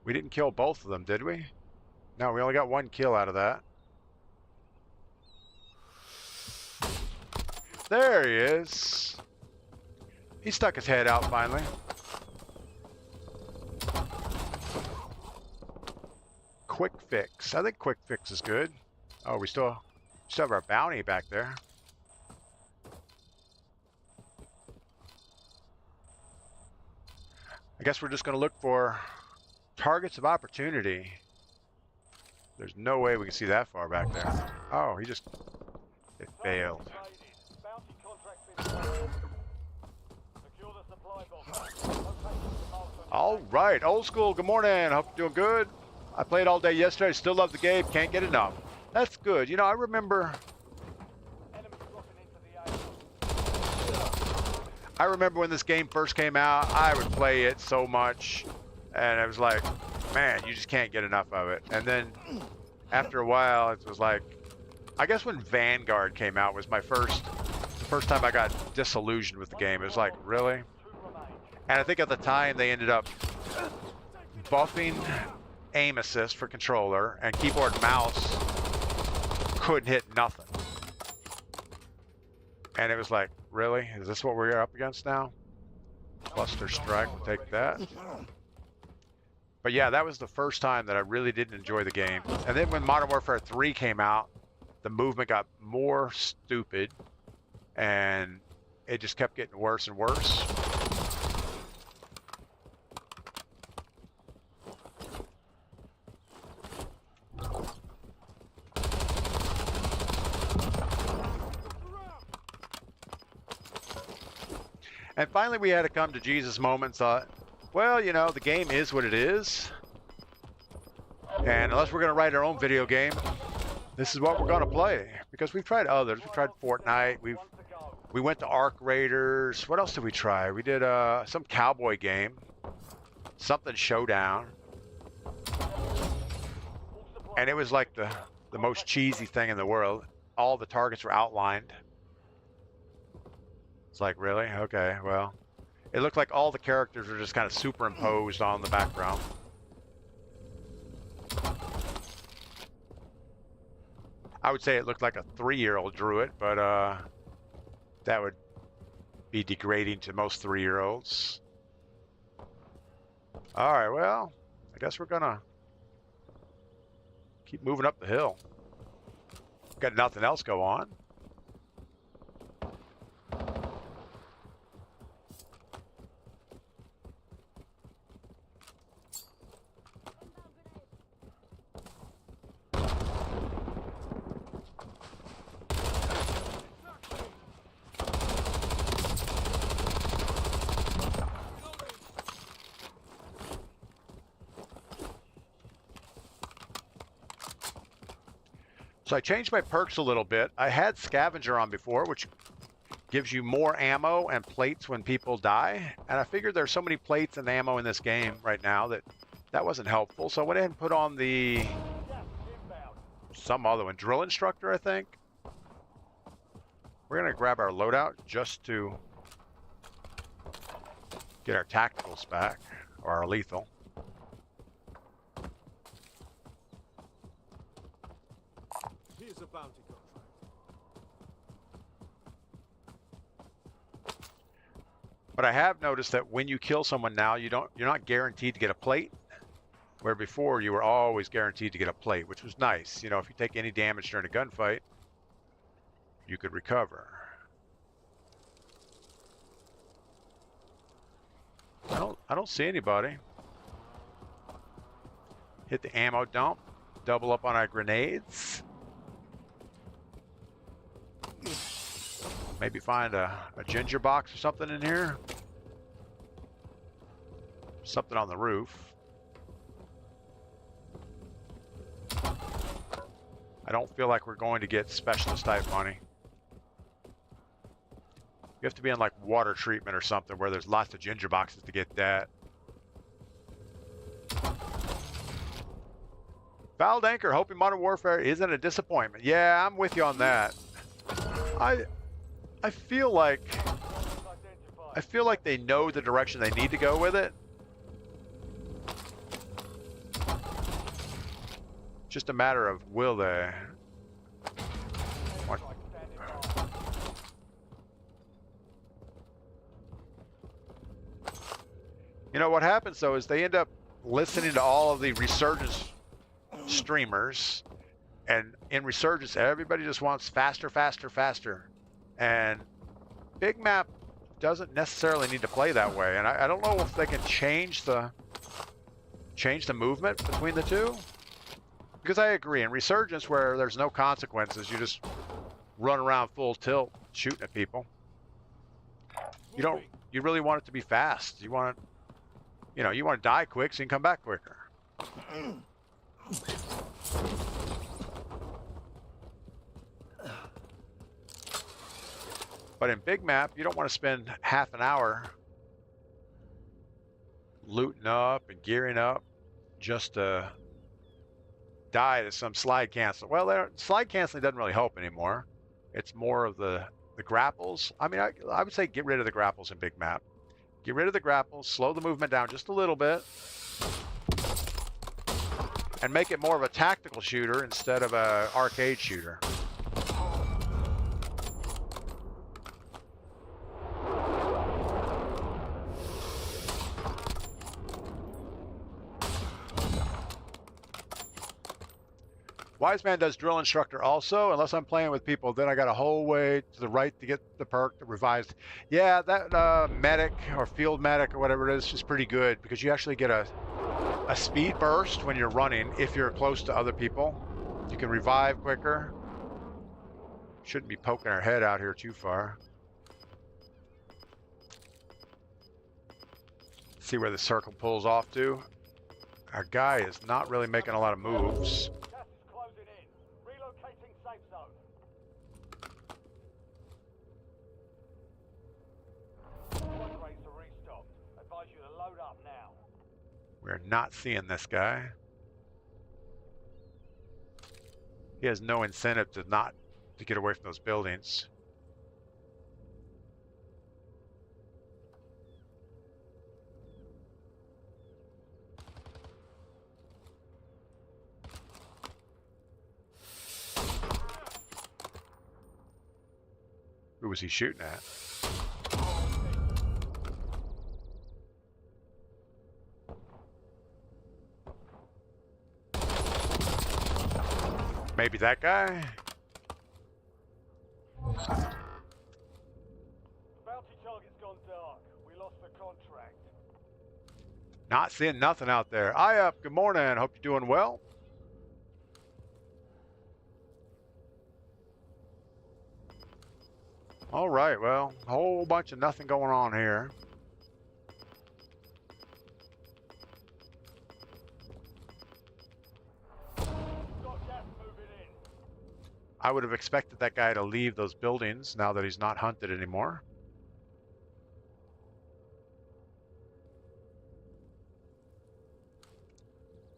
A: We didn't kill both of them, did we? No, we only got one kill out of that. There he is. He stuck his head out finally. Quick fix. I think quick fix is good. Oh, we still have our bounty back there. I guess we're just going to look for targets of opportunity. There's no way we can see that far back there. Oh, it failed.
B: Bounty contract been signed. Secure the supply box. Locate the milestone.
A: All right, old school. Good morning. Hope you're doing good. I played all day yesterday. Still love the game. Can't get enough. That's good. You know, I remember.
B: Enemies dropping into the AO.
A: I remember when this game first came out. I would play it so much, and it was like, man, you just can't get enough of it. And then after a while, it was like, I guess when Vanguard came out was the first time I got disillusioned with the game. It was like, really? And I think at the time they ended up buffing aim assist for controller, and keyboard and mouse couldn't hit nothing. And it was like, really? Is this what we're up against now? Cluster strike, we'll take that. But yeah, that was the first time that I really didn't enjoy the game. And then when Modern Warfare 3 came out, the movement got more stupid, and it just kept getting worse and worse. And finally we had to come to Jesus moment and thought, well, you know, the game is what it is. And unless we're going to write our own video game, this is what we're going to play. Because we've tried others. We tried Fortnite. We went to Ark Raiders. What else did we try? We did some cowboy game. Something Showdown. And it was like the most cheesy thing in the world. All the targets were outlined. It's like, really? Okay, well. It looked like all the characters were just kind of superimposed on the background. I would say it looked like a 3-year-old drew it, but that would be degrading to most 3-year-olds. All right, well, I guess we're gonna keep moving up the hill. Got nothing else go on. So I changed my perks a little bit. I had Scavenger on before, which gives you more ammo and plates when people die. And I figured there's so many plates and ammo in this game right now that wasn't helpful. So I went ahead and put on the some other one, Drill Instructor, I think. We're gonna grab our loadout just to get our tacticals back, or our lethal.
C: Here's a bounty contract.
A: But I have noticed that when you kill someone now, you're not guaranteed to get a plate, where before you were always guaranteed to get a plate, which was nice. You know, if you take any damage during a gunfight, you could recover. I don't see anybody. Hit the ammo dump, double up on our grenades. Maybe find a ginger box or something in here. Something on the roof. I don't feel like we're going to get specialist type money. You have to be in like water treatment or something where there's lots of ginger boxes to get that. Fouled Anchor, hoping Modern Warfare isn't a disappointment. Yeah, I'm with you on that. I feel like they know the direction they need to go with it. Just a matter of will they? What? You know what happens though is they end up listening to all of the Resurgence streamers, and in Resurgence everybody just wants faster, faster, faster, and Big Map doesn't necessarily need to play that way. And I don't know if they can change the movement between the two, because I agree in Resurgence where there's no consequences, you just run around full tilt shooting at people. You really want it to be fast. You want it, you want to die quick so you can come back quicker. But in Big Map, you don't want to spend half an hour looting up and gearing up just to die to some slide cancel. Well, slide canceling doesn't really help anymore. It's more of the grapples. I mean, I would say get rid of the grapples in Big Map. Get rid of the grapples, slow the movement down just a little bit, and make it more of a tactical shooter instead of an arcade shooter. Wise Man does drill instructor also. Unless I'm playing with people, then I got a whole way to the right to get the perk, the revised. Yeah, that medic or field medic or whatever it is pretty good, because you actually get a speed burst when you're running if you're close to other people. You can revive quicker. Shouldn't be poking our head out here too far. See where the circle pulls off to. Our guy is not really making a lot of moves. We're not seeing this guy. He has no incentive to get away from those buildings. Who was he shooting at? Maybe that guy?
B: Bounty target's gone dark. We lost the contract.
A: Not seeing nothing out there. Hi up, good morning. Hope you're doing well. All right, well, a whole bunch of nothing going on here. I would have expected that guy to leave those buildings now that he's not hunted anymore.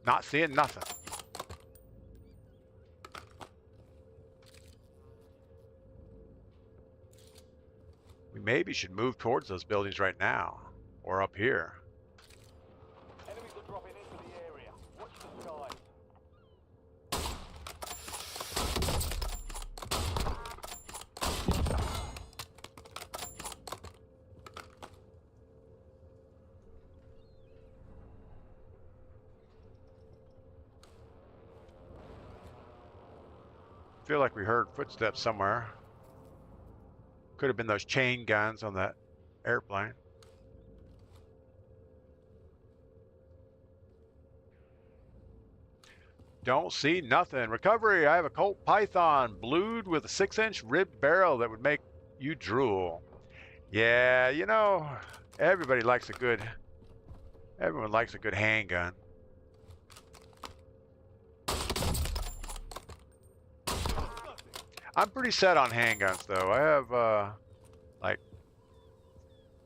A: Not seeing nothing. We maybe should move towards those buildings right now, or up here.
B: Enemies are dropping into the area. Watch the skies.
A: feel like we heard footsteps somewhere. Could have been those chain guns on that airplane. Don't see nothing. Recovery. I have a Colt Python blued with a 6-inch rib barrel that would make you drool. Yeah, you know, everyone likes a good handgun. I'm pretty set on handguns though. I have like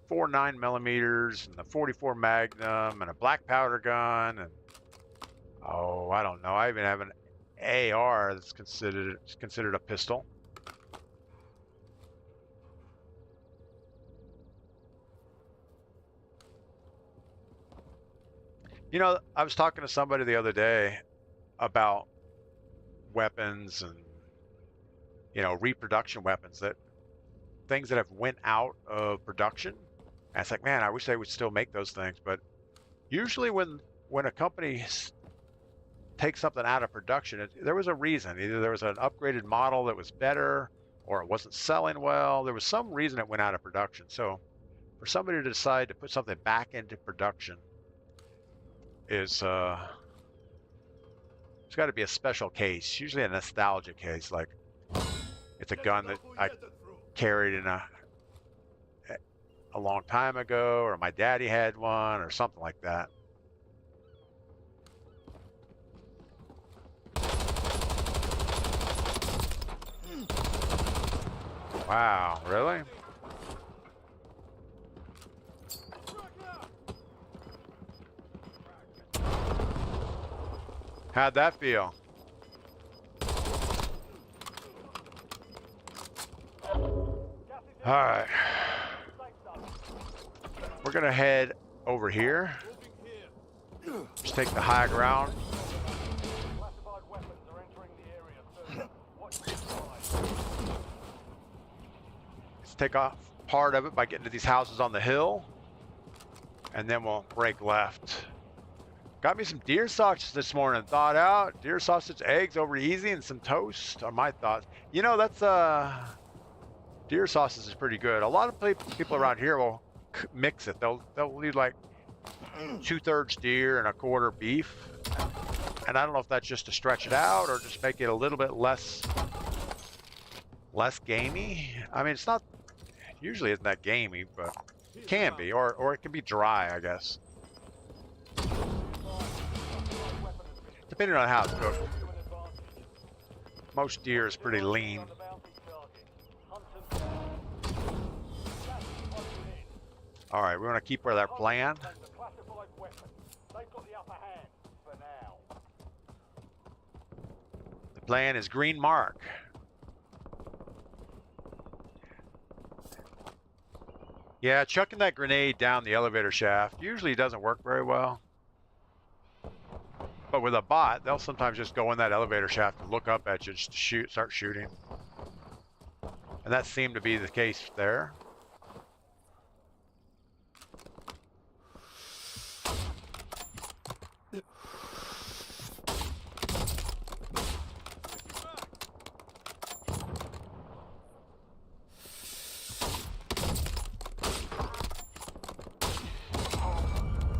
A: 4 9mm and a 44 Magnum and a black powder gun and oh, I don't know. I even have an AR that's considered a pistol. You know, I was talking to somebody the other day about weapons and, you know, reproduction weapons, that things that have went out of production. And it's like, man, I wish they would still make those things. But usually when a company takes something out of production, there was a reason. Either there was an upgraded model that was better, or it wasn't selling well. There was some reason it went out of production. So for somebody to decide to put something back into production is it's got to be a special case, usually a nostalgia case, like it's a gun that I carried in a long time ago, or my daddy had one, or something like that. Wow, really? How'd that feel? All right. We're gonna head over here. Just take the high ground.
B: Classified weapons are entering the area, sir. Watch the skies.
A: Let's take off part of it by getting to these houses on the hill, and then we'll break left. Got me some deer sausage this morning, thawed out. Deer sausage, eggs over easy, and some toast are my thoughts. You know, that's deer sausage is pretty good. A lot of people around here will mix it. They'll leave like 2/3 deer and 1/4 beef. And I don't know if that's just to stretch it out or just make it a little bit less gamey. I mean, it's not, usually isn't that gamey, but it can be, or it can be dry, I guess. Depending on how it's cooked. Most deer is pretty lean. All right, we want to keep with our plan. The plan is green mark. Yeah, chucking that grenade down the elevator shaft usually doesn't work very well. But with a bot, they'll sometimes just go in that elevator shaft and look up at you, just start shooting. And that seemed to be the case there.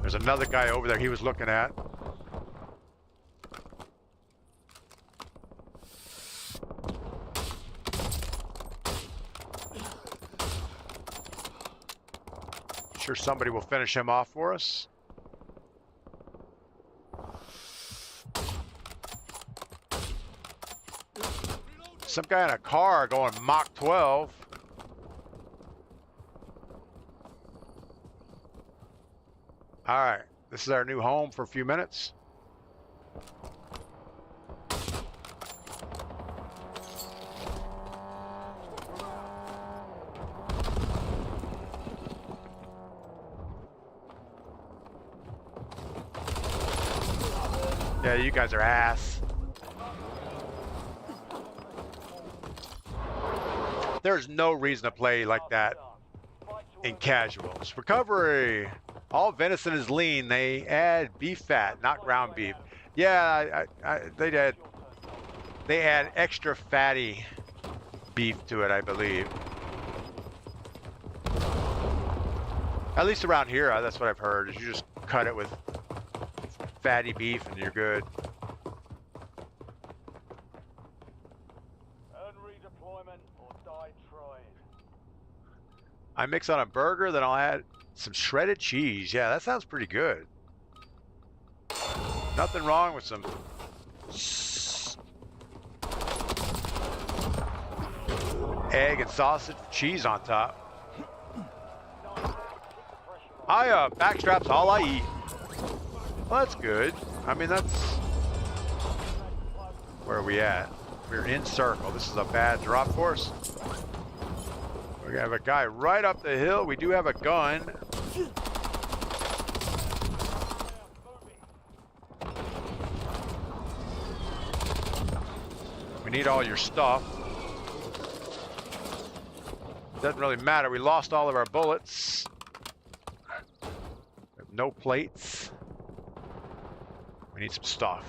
A: There's another guy over there he was looking at. Sure, somebody will finish him off for us. Some guy in a car going Mach 12. All right, this is our new home for a few minutes. Yeah, you guys are ass. There's no reason to play like that in casuals. Recovery. All venison is lean. They add beef fat, not ground beef. Yeah, they add They add extra fatty beef to it, I believe. At least around here, that's what I've heard, is you just cut it with fatty beef and you're good.
B: Earn redeployment or die trying.
A: I mix on a burger, then I'll add some shredded cheese. Yeah, that sounds pretty good. Nothing wrong with some egg and sausage, cheese on top. Backstrap's all I eat. Well, that's good. I mean, that's... Where are we at? We're in circle. This is a bad drop course. We have a guy right up the hill. We do have a gun. We need all your stuff. Doesn't really matter. We lost all of our bullets. We have no plates. We need some stuff.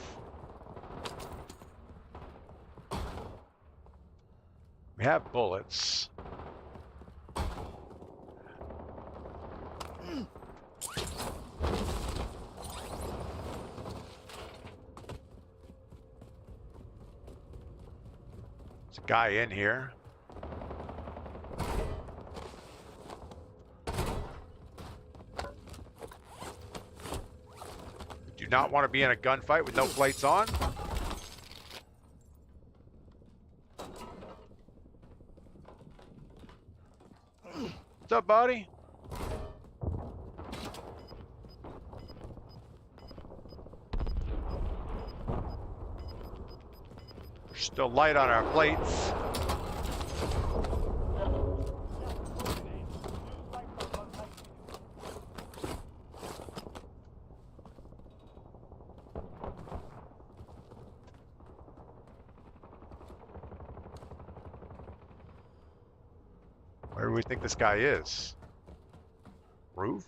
A: We have bullets. There's a guy in here. Do not want to be in a gunfight with no plates on. What's up, buddy? We're still light on our plates. Where do we think this guy is? Roof?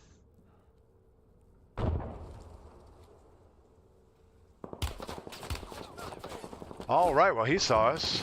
A: All right, well, he saw us.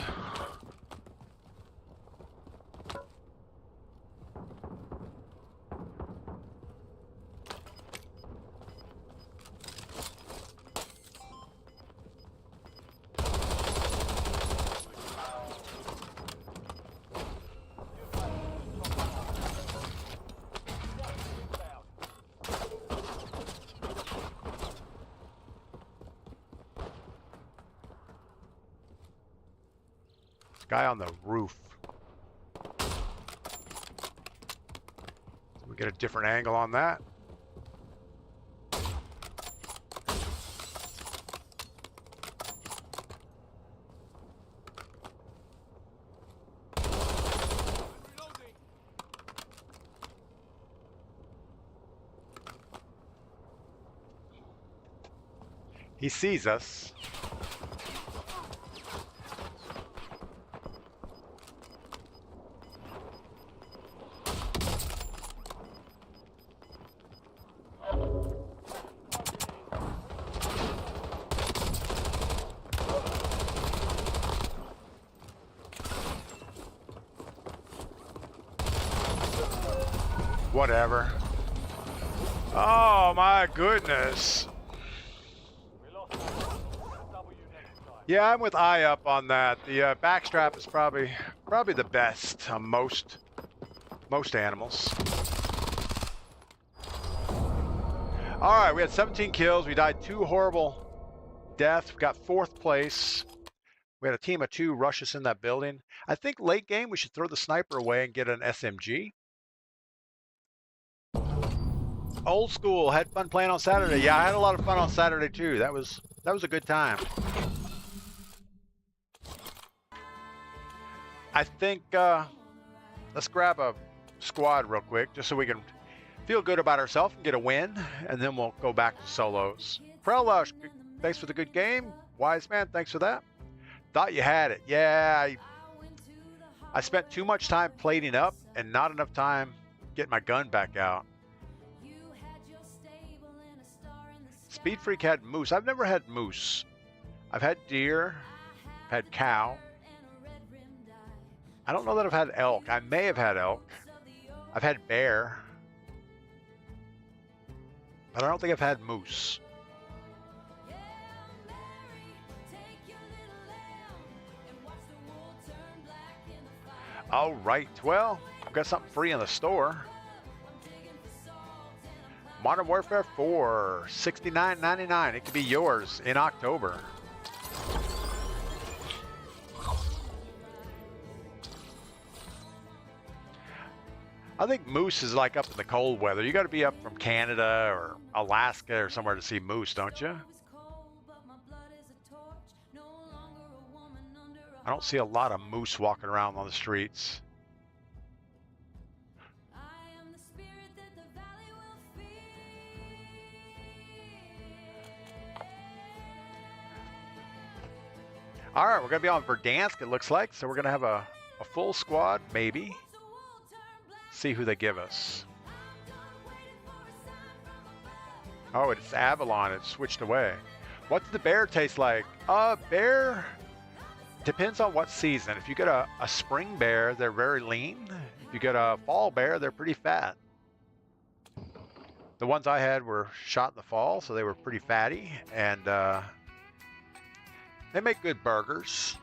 A: Guy on the roof. Can we get a different angle on that? He sees us. Whatever. Oh my goodness. Yeah, I'm with eye up on that. The backstrap is probably the best on most animals. All right, we had 17 kills. We died 2 horrible deaths. We got 4th place. We had a team of 2 rush us in that building. I think late game we should throw the sniper away and get an SMG. Old school, had fun playing on Saturday. Yeah, I had a lot of fun on Saturday too. That was a good time. I think let's grab a squad real quick just so we can feel good about ourselves and get a win, and then we'll go back to solos. Prelush, thanks for the good game. Wise man, thanks for that. Thought you had it. Yeah, I spent too much time plating up and not enough time getting my gun back out. Speed Freak had moose. I've never had moose. I've had deer, Had cow. I don't know that I've had elk. I may have had elk. I've had bear. But I don't think I've had moose. All right, well, I've got something free in the store. Modern Warfare 4, $69.99. It could be yours in October. I think moose is like up in the cold weather. You got to be up from Canada or Alaska or somewhere to see moose, don't you? I don't see a lot of moose walking around on the streets. All right, we're going to be on Verdansk, it looks like. So we're going to have a full squad, maybe. See who they give us. Oh, it's Avalon. It switched away. What's the bear taste like? Bear depends on what season. If you get a spring bear, they're very lean. If you get a fall bear, they're pretty fat. The ones I had were shot in the fall, so they were pretty fatty, and they make good burgers.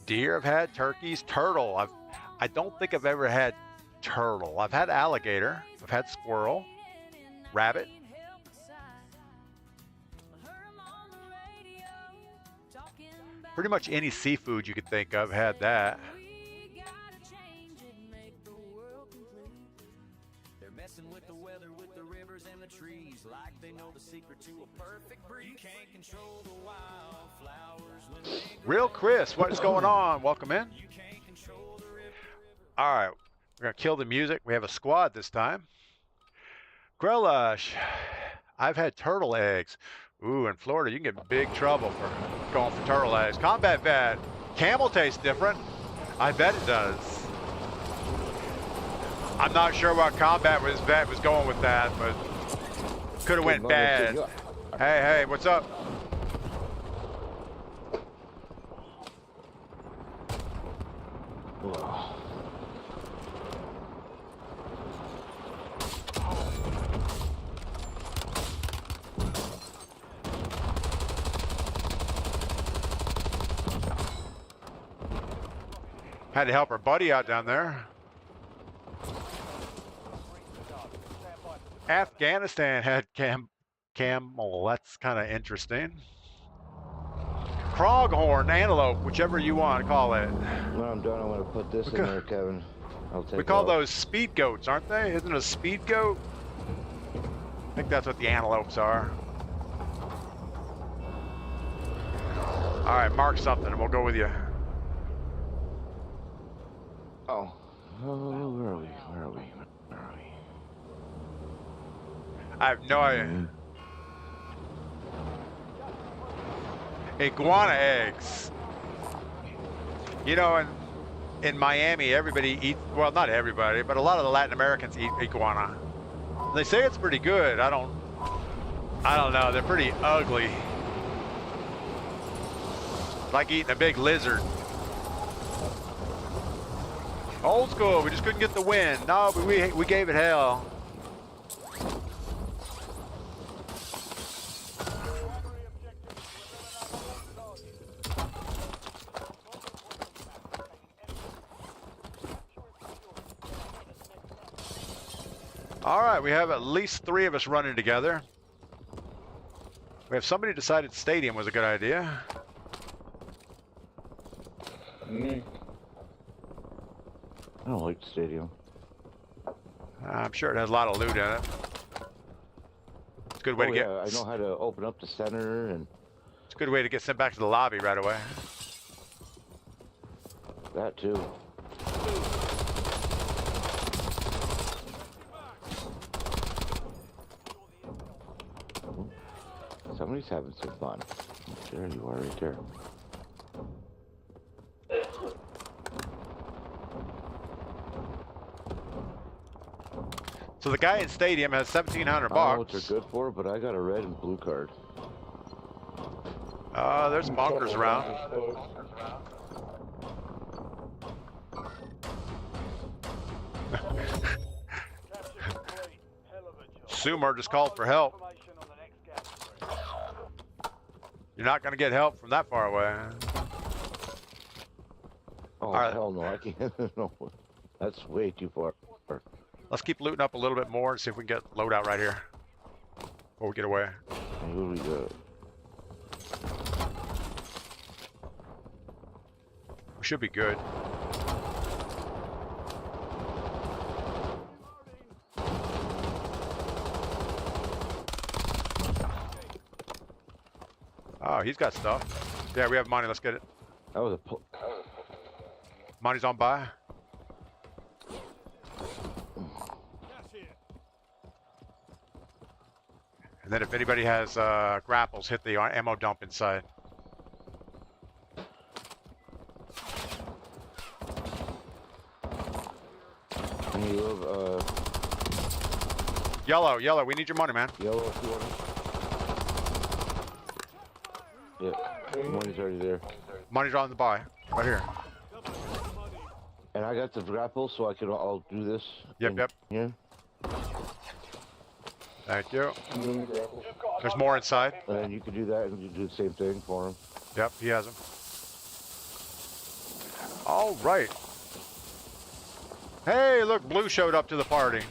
A: Deer I've had, turkeys, turtle. I don't think I've ever had turtle. I've had alligator, I've had squirrel, rabbit. Pretty much any seafood you could think of had that. They're messing with the weather, with the rivers and the trees, like they know the secret to a perfect breeze. You can't control the wildflowers when they Real Chris, what is going on? Welcome in. All right, we're gonna kill the music. We have a squad this time. Grelush, I've had turtle eggs. Ooh, in Florida, you can get in big trouble for going for turtle eggs. Combat Vet, camel tastes different. I bet it does. I'm not sure what Combat Vet was going with that, but could have went bad. Hey, what's up? Had to help our buddy out down there. Afghanistan had camel. That's kind of interesting. Pronghorn, antelope, whichever you want to call it.
D: When I'm done, I'm going to put this in there, Kevin. I'll take
A: we call those speed goats, aren't they? Isn't it a speed goat? I think that's what the antelopes are. All right, mark something and we'll go with you.
D: Oh, where are we? Where are we? Where are we?
A: I have no idea. Iguana eggs. You know, in Miami, everybody eats, well, not everybody, but a lot of the Latin Americans eat iguana. They say it's pretty good. I don't know. They're pretty ugly. Like eating a big lizard. Old school, we just couldn't get the win. No, but we gave it hell. All right, we have at least 3 of us running together. We have somebody decided stadium was a good idea.
D: I don't like the stadium.
A: I'm sure it has a lot of loot in it. It's a good way to get.
D: I know how to open up the center, and
A: it's a good way to get sent back to the lobby right away.
D: That too. Somebody's having some fun. There you are, right there.
A: So the guy in stadium has 1,700 bucks.
D: I don't know what they're good for, but I got a red and blue card.
A: There's bunkers around.
B: Capture complete. Hell of a job.
A: Sumer just called for help.
B: Information on the next gas spread.
A: You're not going to get help from that far away.
D: Oh,
A: Alright.
D: hell no, I can't. No, that's way too far.
A: Let's keep looting up a little bit more and see if we can get loadout right here before we get away.
D: Hey, what do we got?
A: We should be good. Oh, he's got stuff. Yeah, we have money. Let's get it.
D: That was
A: Money's on by.
C: Cash here.
A: And then if anybody has grapples, hit the ammo dump inside.
D: Any of
A: Yellow, yellow. We need your money, man.
D: yellow if you want it. Yeah, money's already there.
A: Money's on the buy. Right here.
C: Double money.
D: And I got the grapple, so I'll do this.
A: Yep,
D: in
A: yep.
D: Here.
A: Thank you. There's more inside.
D: And then you can do that, and you do the same thing for him.
A: Yep, he has them. All right. Hey, look, Blue showed up to the party.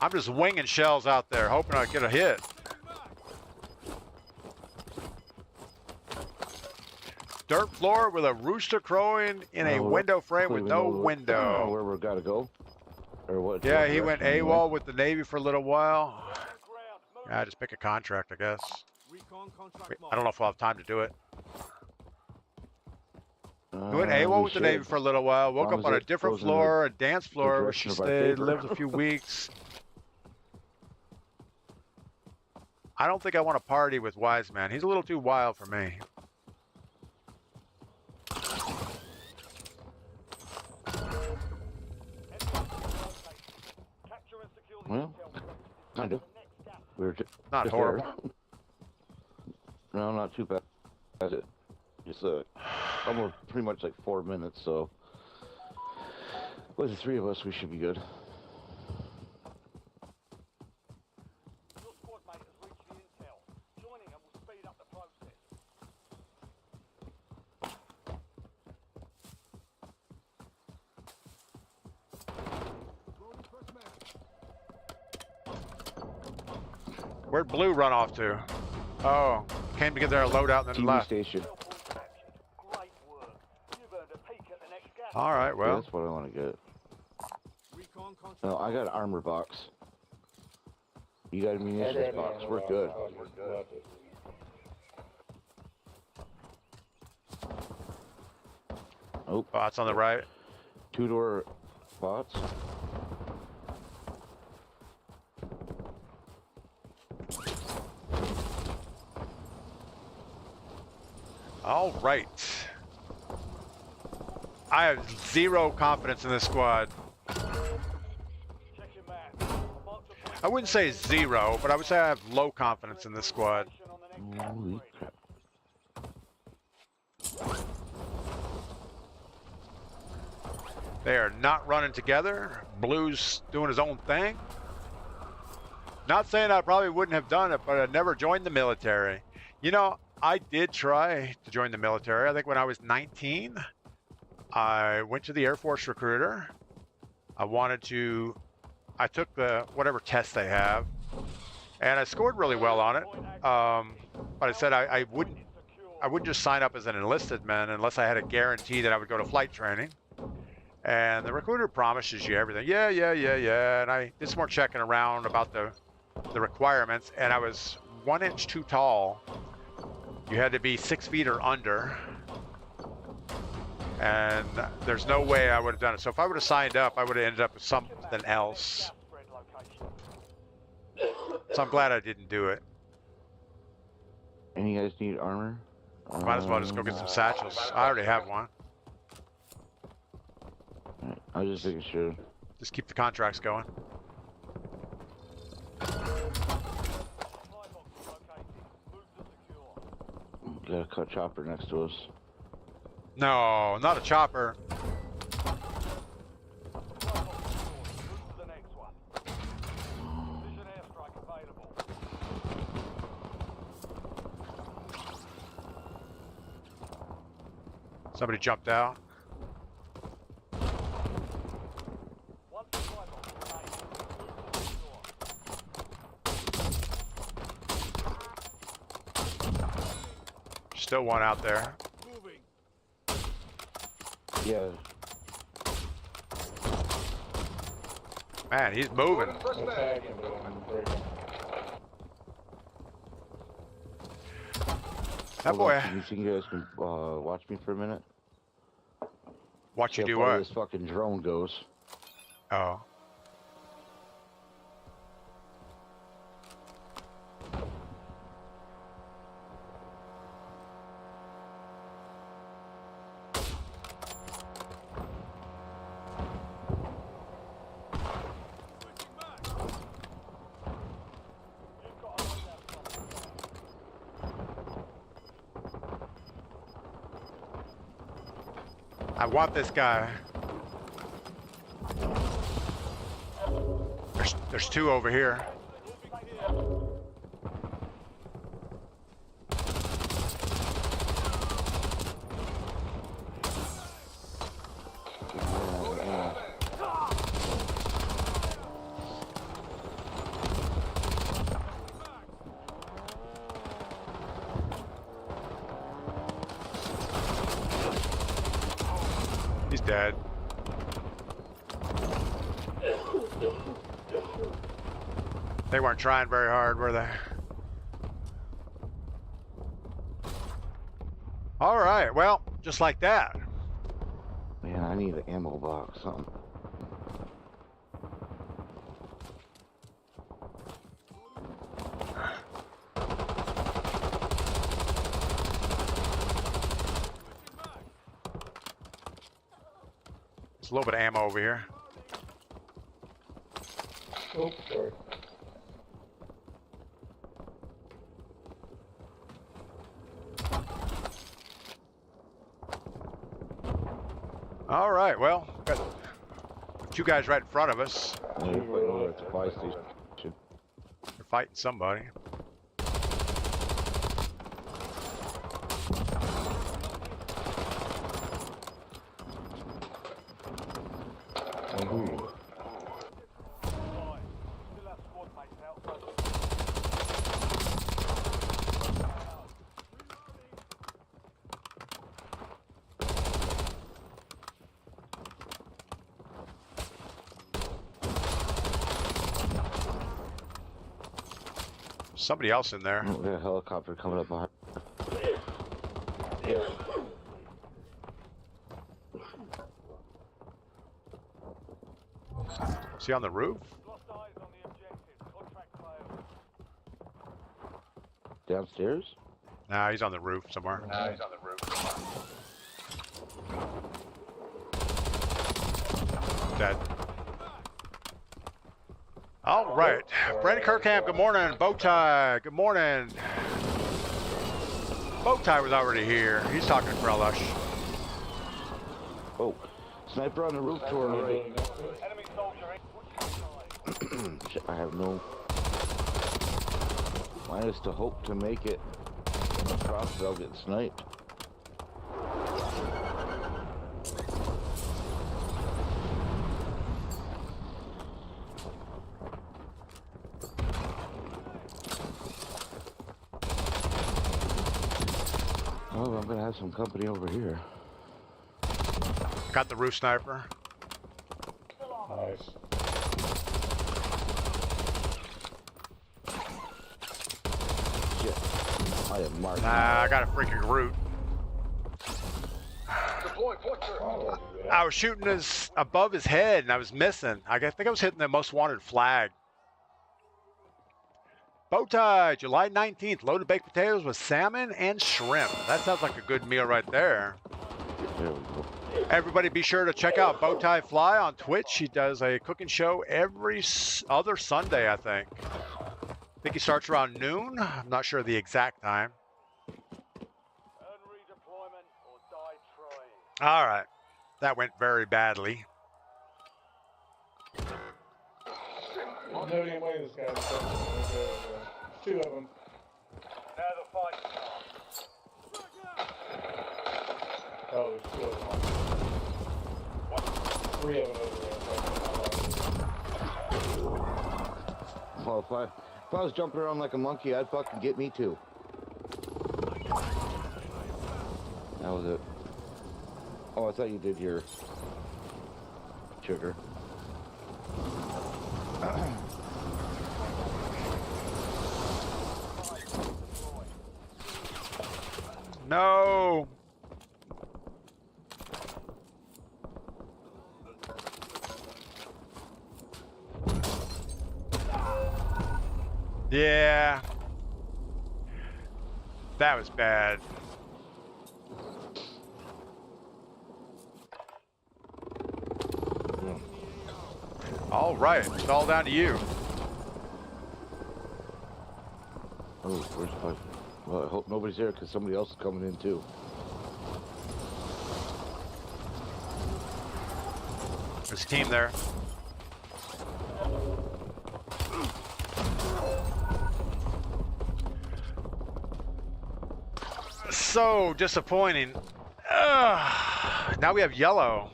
A: I'm just winging shells out there, hoping I get a hit. Dirt floor with a rooster crowing in a window frame with no window.
D: Where we gotta go, or what?
A: Yeah,
D: what
A: he went
D: direction
A: AWOL with the Navy for a little while.
B: Ground. Move.
A: Yeah, just pick a contract, I guess.
C: Recon contract
A: Wait,
C: marked.
A: I don't know if we'll have time to do it. He went
D: We
A: AWOL with the
D: should.
A: Navy for a little while. Woke
D: long
A: up
D: as
A: on a
D: it
A: different
D: goes in the
A: floor, a dance floor, where
D: direction
A: she
D: of our
A: stayed,
D: paper.
A: lived a few weeks. I don't think I want to party with Wise Man. He's a little too wild for me.
B: Capture and secure the
D: Well,
B: intel.
D: kind of.
B: The next gas
D: We're just
A: Not
D: just
A: horrible.
D: there. No, not too bad. Just almost pretty much like 4 minutes. So with the three of us, we should be good.
B: Your squad mate has reached the intel. Joining them will speed up the process.
C: Rolling first man.
A: Where'd Blue run off to? Oh, came to get their loadout and then
D: TV
A: left.
D: station.
B: Well captured. Great work. You've earned a peek at the next gas.
A: All right,
D: Yeah,
A: well,
D: that's what I want to get.
C: Recon contract.
D: No, I got an armor box. You got a munitions box. We're good. Oh,
A: spots on the right.
D: 2-door bots.
A: All right. I have zero confidence in this squad.
B: Check your map. Mark the point
A: I wouldn't say zero, but I would say I have low confidence in this squad.
B: on the next gas
D: Holy
B: spread.
D: crap.
A: They are not running together. Blue's doing his own thing. Not saying I probably wouldn't have done it, but I never joined the military. You know, I did try to join the military. I think when I was 19, I went to the Air Force recruiter. I took the whatever test they have, and I scored really well on it. But I said I wouldn't just sign up as an enlisted man unless I had a guarantee that I would go to flight training. And the recruiter promises you everything. Yeah. And I did some more checking around about the requirements, and I was 1 inch too tall. You had to be 6 feet or under. And there's no way I would have done it. So if I would have signed up, I would have ended up with something else.
B: Gas spread location.
A: So I'm glad I didn't do it.
D: And you guys need armor?
A: Might as well just go get some satchels. I already have one.
D: I was just making sure.
A: Just keep the contracts going.
D: Got a chopper next to us.
A: No, not a chopper.
B: Move to the next one. Precision airstrike available.
A: Somebody jumped out.
B: One survivor remains. Move to the door.
A: Still one out there.
C: Moving.
D: Yeah.
A: Man, he's moving. That
D: Hold
A: boy.
D: on, you think you guys can watch me for a minute?
A: Watch you
D: See
A: do
D: how far
A: what?
D: this fucking drone goes.
A: Oh.
C: Switching back.
B: You've got a loadout somewhere.
A: I want this guy. There's two over here.
C: Moving here.
A: He's dead. They weren't trying very hard, were they? All right, well, just like that.
D: Man, I need an ammo box, something.
C: Switching back.
A: There's a little bit of ammo over here. All right, well, got two guys right in front of us.
D: Yeah, you're fighting over at the supply station.
A: They're fighting somebody.
D: Ooh.
B: Right. Still have squad mates out.
A: Somebody else in there.
D: Oh, we got a helicopter coming up behind.
A: Is he on the roof?
B: Lost eyes on the objective. Contract failed.
D: Downstairs?
A: Nah, he's on the roof somewhere. Dead. All right. Brandon Kirkham, good morning. Bowtie, good morning. Bowtie was already here. He's talking to Frelush.
D: Oh, sniper on the roof to our right.
B: Enemy soldier in. Watch your side.
D: Shit, I have no. Minus to hope to make it across without getting sniped. Oh, I'm gonna have some company over here.
A: Got the roof sniper.
D: Shit, I am marked.
A: Nah, I got a freaking root. I was shooting above his head and I was missing. I think I was hitting the most wanted flag. Bowtie, July 19th, loaded baked potatoes with salmon and shrimp. That sounds like a good meal right there.
D: There we go.
A: Everybody be sure to check out Bowtie Fly on Twitch. He does a cooking show every other Sunday, I think. I think he starts around noon. I'm not sure the exact time. All right. That went very badly.
E: No damn way this guy's fucking gonna go. Two of them.
B: Now the fight starts.
E: Oh, there's two of them. Three of them over there.
D: Well, if I was jumping around like a monkey, I'd fucking get me too. That was it. Oh, I thought you did your trigger.
A: No. Yeah. That was bad. All right, it's all down to you.
D: Oh, where's my... Well, I hope nobody's there because somebody else is coming in too.
A: There's a team there. So disappointing. Now we have yellow.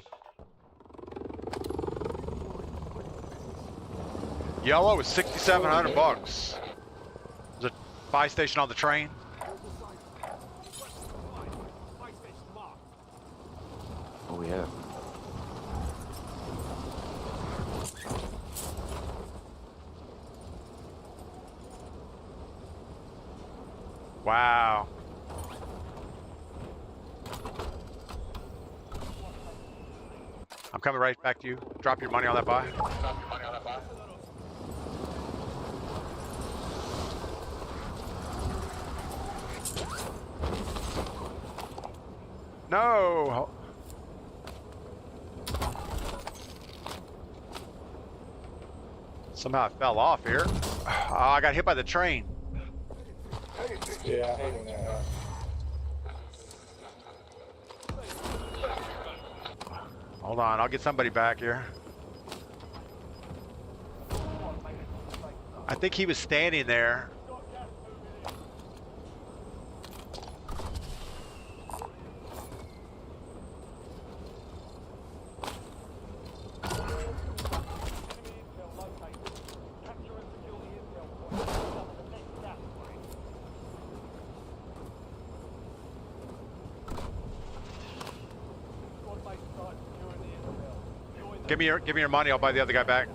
A: Yellow is 6,700 bucks. There's a buy station on the train.
D: Oh yeah.
A: Wow. I'm coming right back to you. Drop your money on that buy. No. Somehow I fell off here. Oh, I got hit by the train.
E: Yeah, I hate when that happens.
A: Hold on, I'll get somebody back here. I think he was standing there. Give me your money, I'll buy the other guy back.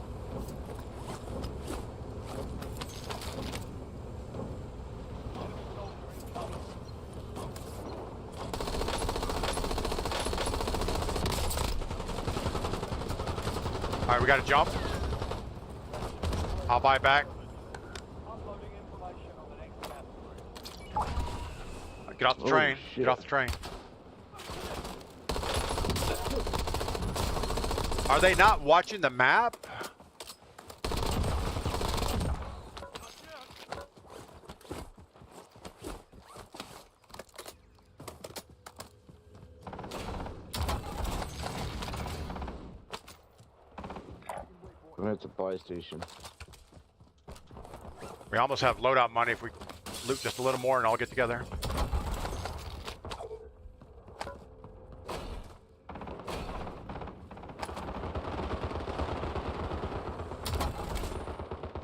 A: All right, we got to jump. I'll buy it back. Get off the train. Get off the train. Are they not watching the map?
D: I'm at the buy station.
A: We almost have loadout money if we loot just a little more and all get together.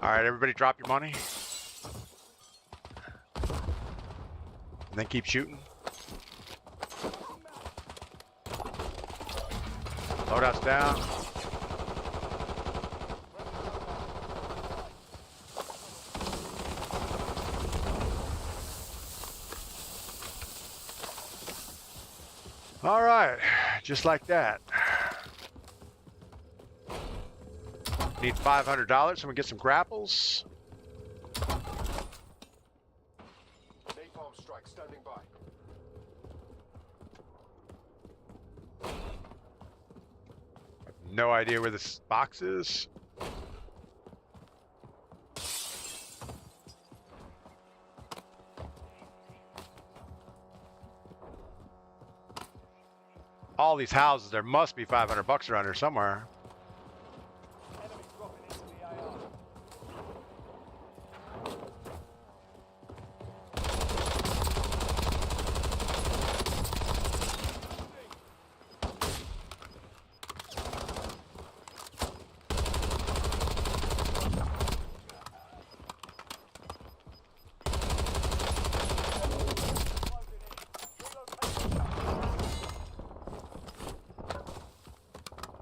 A: All right, everybody drop your money. And then keep shooting. Loadout's down. All right, just like that. Need $500 so we get some grapples.
C: Napalm strike standing by.
A: No idea where this box is. all these houses. There must be 500 bucks around here somewhere.
B: Enemy dropping into the AR.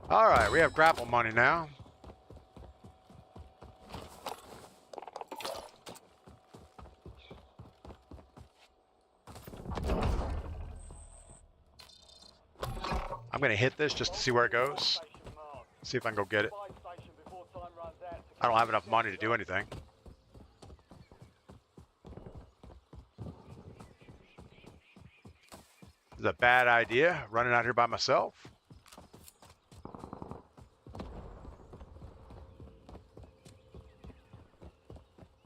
A: All right, we have grapple money now. I'm gonna hit this just to see where it goes. See if I can go get it. I don't have enough money to do anything. This is a bad idea, running out here by myself.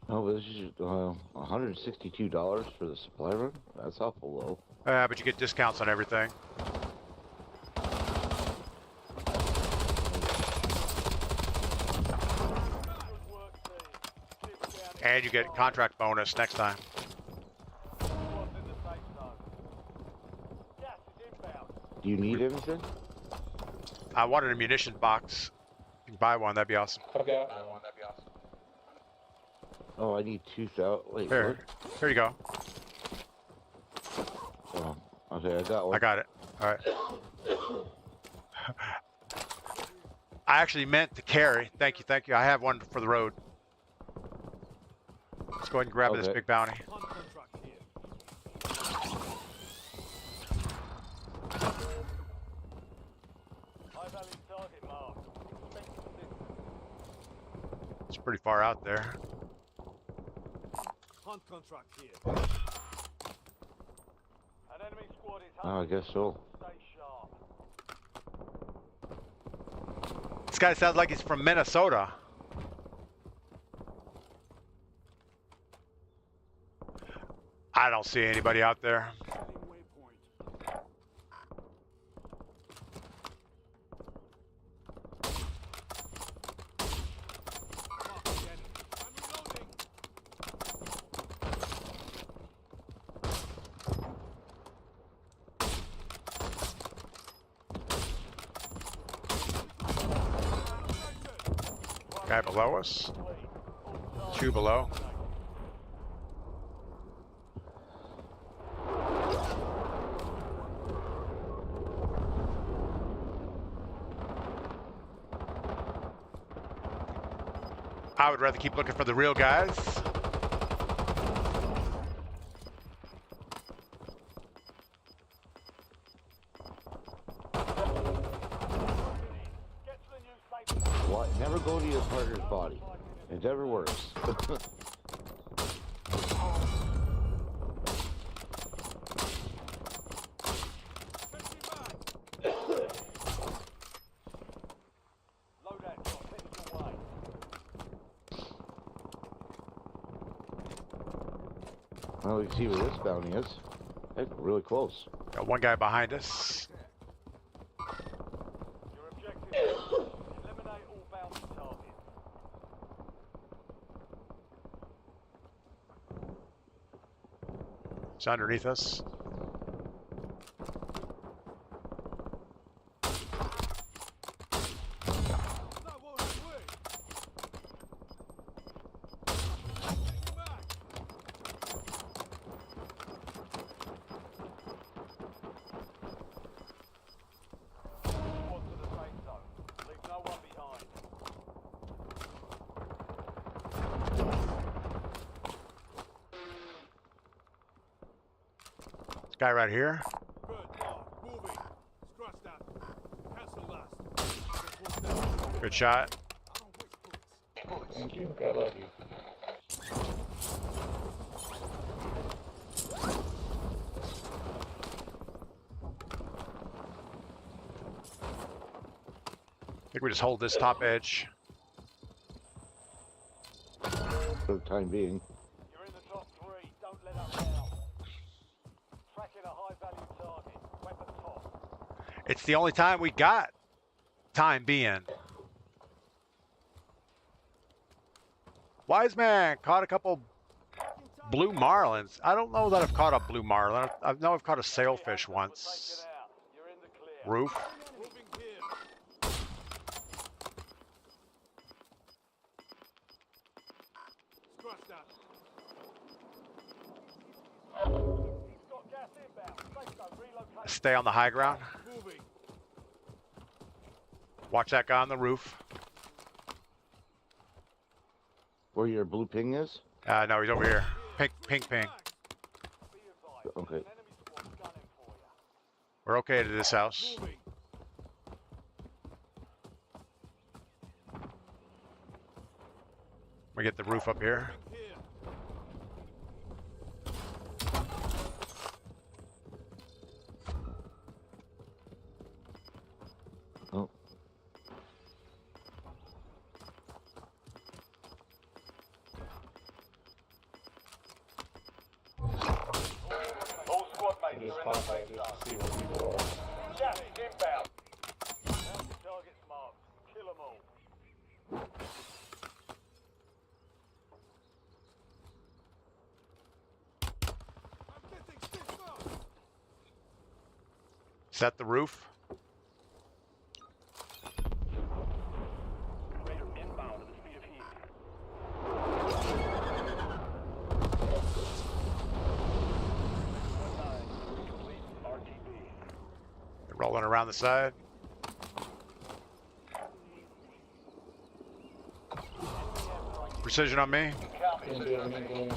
D: Oh, this is $162 for the supply run? That's awful low.
A: But you get discounts on everything. And you get contract bonus next time.
D: Do you need anything?
A: I wanted a munitions box. If you can buy one, that'd be awesome.
E: Okay.
D: Oh, I need 2,000. Wait,
A: Here, here you go.
D: what? Oh, okay, I got one.
A: I got it. All right. I actually meant to carry. Thank you, thank you. I have one for the road. Let's go ahead and grab this
D: Okay.
A: big bounty. It's pretty far out there.
B: Hunt contract here. An enemy squad is
D: Oh, I guess so.
B: Stay sharp.
A: This guy sounds like he's from Minnesota. I don't see anybody out there. Guy below us. Two below. I would rather keep looking for the real guys.
D: What? Never go to your partner's body. It never works. Well, we can see where this bounty is. Heck, we're really close.
A: Got one guy behind us.
B: Your objective is eliminate all bounty targets.
A: It's underneath us. Guy right here. Good shot.
E: Thank you. God love you.
A: I think we just hold this top edge.
D: For the time being.
B: You're in the top three. Don't let up now. Tracking a high-value target. Weapon top.
A: It's the only time we got. Time being. Wise man caught a couple blue marlins. I don't know that I've caught a blue marlin. I know I've caught a sailfish once.
B: You're in the clear.
A: Roof.
B: Moving here.
E: Scratch that.
B: Got gas inbound. Safe zone relocated.
A: Stay on the high ground.
E: Moving.
A: Watch that guy on the roof.
D: Where your blue ping is?
A: No, he's over here. Ping, ping, ping.
B: Be advised.
D: Okay.
B: Enemy squad gunning for you.
A: We're okay to this house.
E: Moving.
A: We get the roof up here.
E: Here.
D: Oh,
B: All squad mates
E: Just
B: are in
E: pop
B: the
E: out
B: safe
E: just
B: zone.
E: to see where people are.
B: Gas is inbound. Bounty targets marked. Kill them all.
E: I'm getting stiff up.
A: Set the roof.
B: Raider inbound at the speed of heat. Complete RTB.
A: They're rolling around the side. Precision on me.
E: Can't do anything.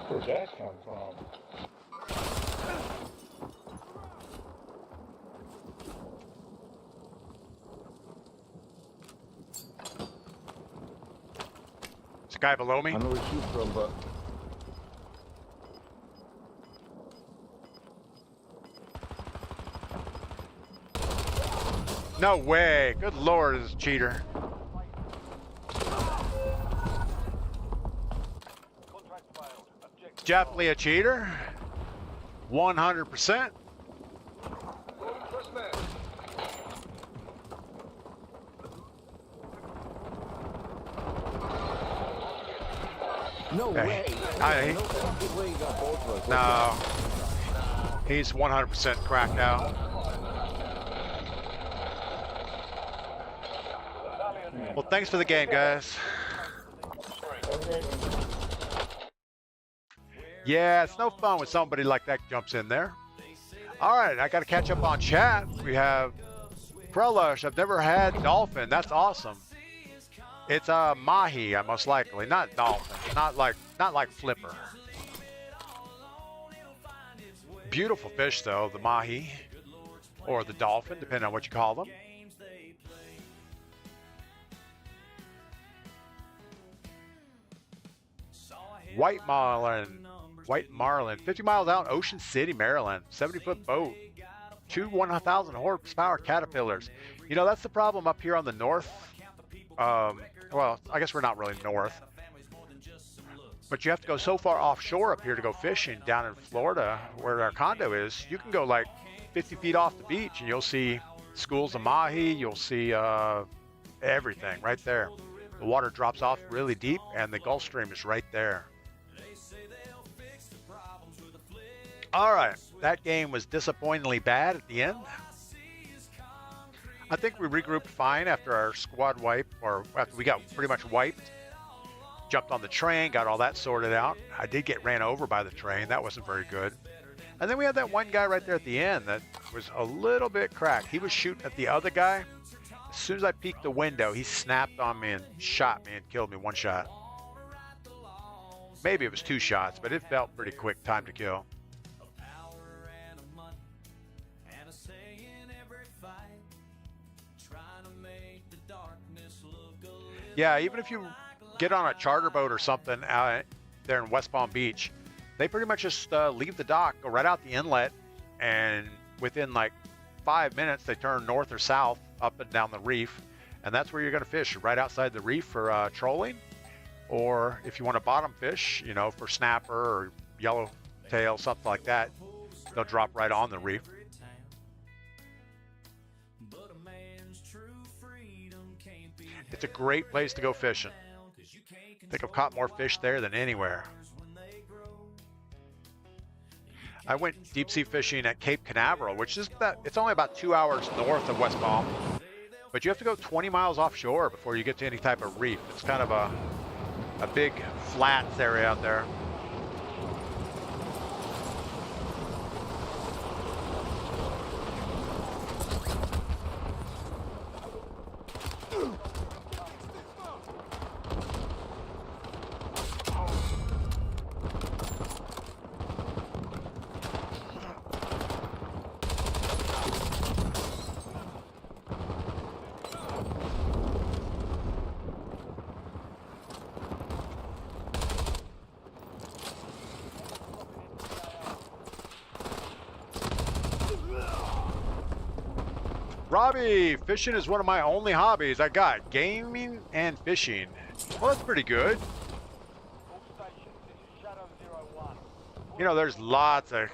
E: Where's that come from?
A: There's a guy below me.
D: I know where to shoot from, but
A: No way. Good lord, this cheater.
B: Contract failed. Objective
A: Definitely a cheater. 100%.
C: First man.
D: no
A: Hey.
D: way.
A: I-
D: No fucking way you got both of us.
A: No. He's 100% cracked out. Well, thanks for the game, guys.
E: Okay.
A: Yeah, it's no fun when somebody like that jumps in there. All right, I got to catch up on chat. We have Prelush. I've never had dolphin. That's awesome. It's a mahi, most likely, not dolphin. Not like flipper. Beautiful fish though, the mahi or the dolphin, depending on what you call them. White marlin, 50 miles out, Ocean City, Maryland, 70-foot boat, 1,000 horsepower caterpillars. You know, that's the problem up here on the north. Well, I guess we're not really north, but you have to go so far offshore up here to go fishing. Down in Florida, where our condo is, you can go like 50 feet off the beach and you'll see schools of mahi, you'll see everything right there. The water drops off really deep and the Gulf Stream is right there. All right, that game was disappointingly bad at the end. I think we regrouped fine after our squad wipe, or after we got pretty much wiped. Jumped on the train, got all that sorted out. I did get ran over by the train. That wasn't very good. And then we had that one guy right there at the end that was a little bit cracked. He was shooting at the other guy. As soon as I peeked the window, he snapped on me and shot me and killed me one shot. Maybe it was two shots, but it felt pretty quick time to kill. Yeah, even if you get on a charter boat or something out there in West Palm Beach, they pretty much just leave the dock, go right out the inlet, and within like 5 minutes they turn north or south up and down the reef, And that's where you're going to fish, right outside the reef for trolling. Or if you want to bottom fish, you know, for snapper or yellowtail, something like that, they'll drop right on the reef. It's a great place to go fishing. I think I've caught more fish there than anywhere. I went deep sea fishing at Cape Canaveral, which is it's only about 2 hours north of West Palm, but you have to go 20 miles offshore before you get to any type of reef. It's kind of a big flats area out there. Robbie, fishing is one of my only hobbies. I got gaming and fishing. Well, that's pretty good.
B: All stations, this is Shadow 01.
A: You know, there's lots of...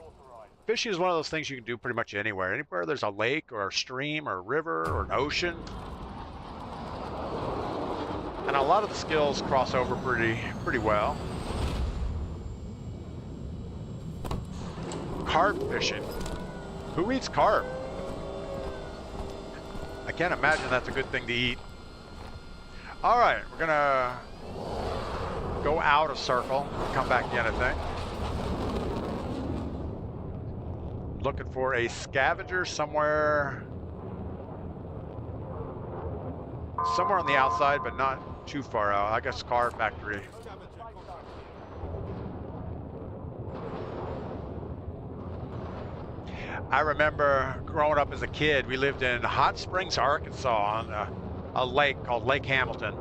A: Fishing is one of those things you can do pretty much anywhere. Anywhere there's a lake or a stream or a river or an ocean. And a lot of the skills cross over pretty well. Carp fishing. Who eats carp? I can't imagine that's a good thing to eat. All right, we're gonna go out a circle, come back in, I think. Looking for a scavenger somewhere on the outside, but not too far out. I guess car factory. I remember growing up as a kid, we lived in Hot Springs, Arkansas on a lake called Lake Hamilton,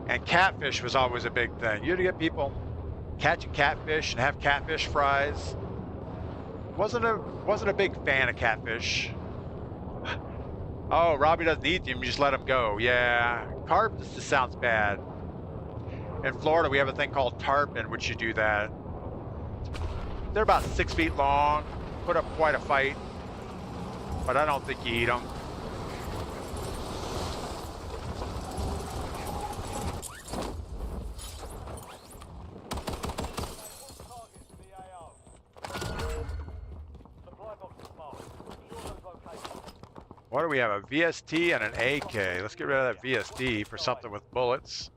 A: and catfish was always a big thing. You'd get people catching catfish and have catfish fries. Wasn't a big fan of catfish. Oh, Robbie doesn't eat them, you just let them go. Yeah, carp just sounds bad. In Florida, we have a thing called tarpon, which you do that. They're about 6 feet long, put up quite a fight, but I don't think you eat them. What do we have? A VST and an AK. Let's get rid of that VST for something with bullets.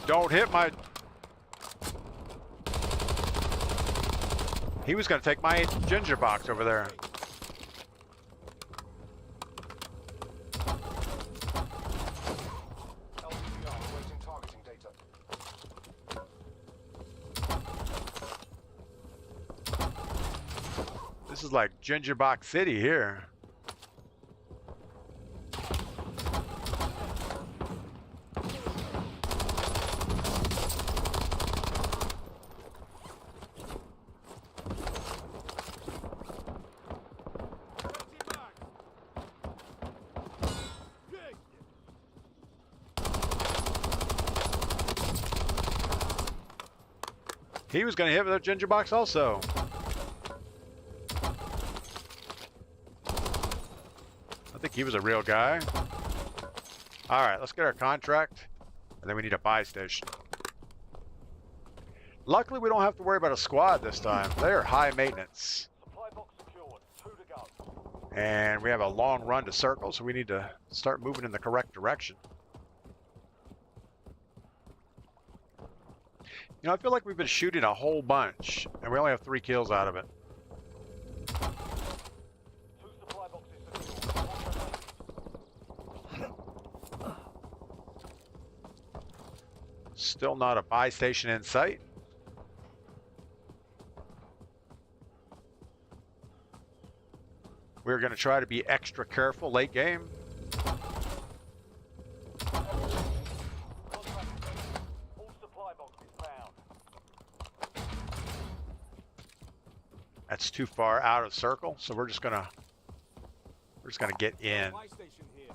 A: Don't hit my... He was going to take my ginger box over there. This is like Ginger Box City here. He was going to hit with a ginger box also. I think he was a real guy. All right, let's get our contract, and then we need a buy station. Luckily, we don't have to worry about a squad this time. They are high maintenance.
B: Supply box secured. 2 to go.
A: And we have a long run to circle, so we need to start moving in the correct direction. You know, I feel like we've been shooting a whole bunch, and we only have 3 kills out of it.
B: 2 supply boxes secured.
A: Still not a buy station in sight. We're going to try to be extra careful late game.
B: box is found.
A: That's too far out of the circle, so we're just gonna get in.
C: My station here.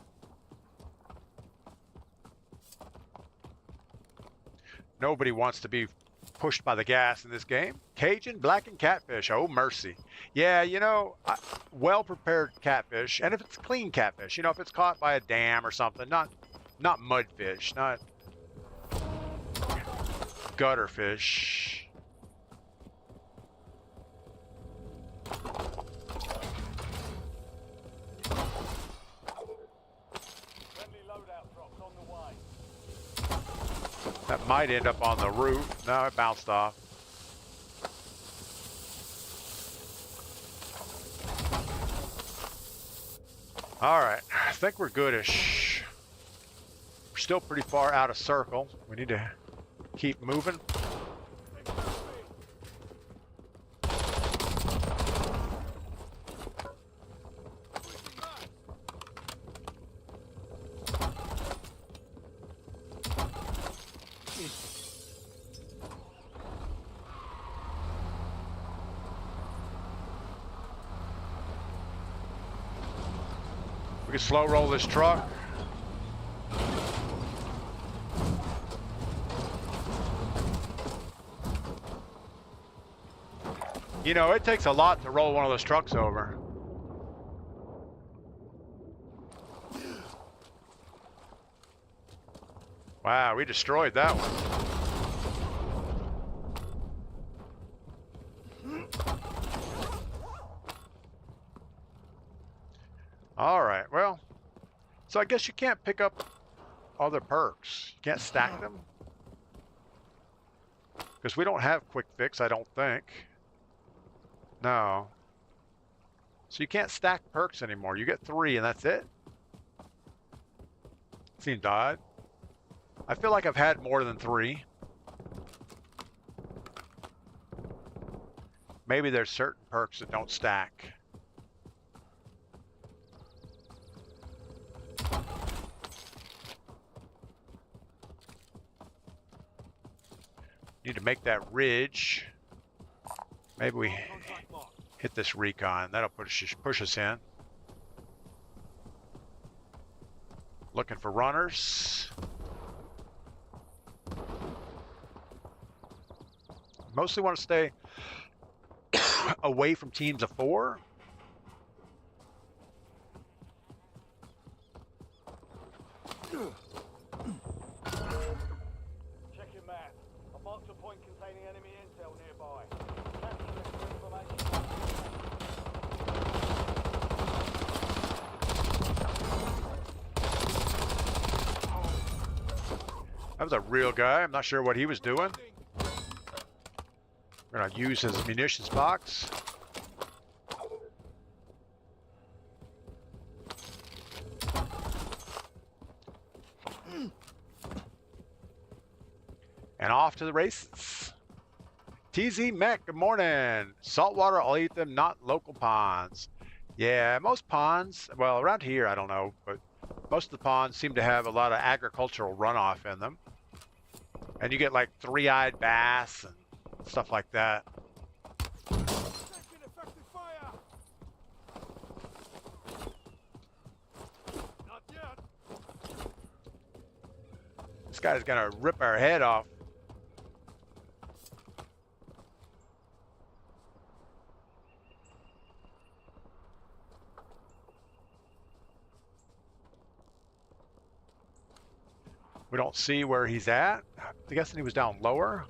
A: Nobody wants to be pushed by the gas in this game. Cajun blackened catfish. Oh, mercy. Yeah, you know, well-prepared catfish, and if it's clean catfish, you know, if it's caught by a dam or something, not mudfish, not gutter fish.
B: Friendly loadout drops on the way.
A: That might end up on the roof. No, it bounced off. All right, I think we're goodish. We're still pretty far out of circle. We need to keep moving. We can slow roll this truck. You know, it takes a lot to roll one of those trucks over. Wow, we destroyed that one. All right, well, so I guess you can't pick up other perks. You can't stack them. Because we don't have quick fix, I don't think. No. So you can't stack perks anymore. You get 3 and that's it. Seems odd. I feel like I've had more than 3. Maybe there's certain perks that don't stack. Need to make that ridge. Maybe we hit this recon. That'll push us in. Looking for runners. Mostly want to stay away from teams of 4.
B: Check your map. I marked a point containing enemy intel nearby. Capture this for information.
A: That was a real guy. I'm not sure what he was doing. We're gonna use his munitions box. And off to the races. TZ Mech, good morning. Saltwater, I'll eat them, not local ponds. Yeah, most ponds, well, around here, I don't know, but most of the ponds seem to have a lot of agricultural runoff in them. And you get like 3-eyed bass and stuff like that. This guy's gonna rip our head off. We don't see where he's at. I'm guessing he was down lower.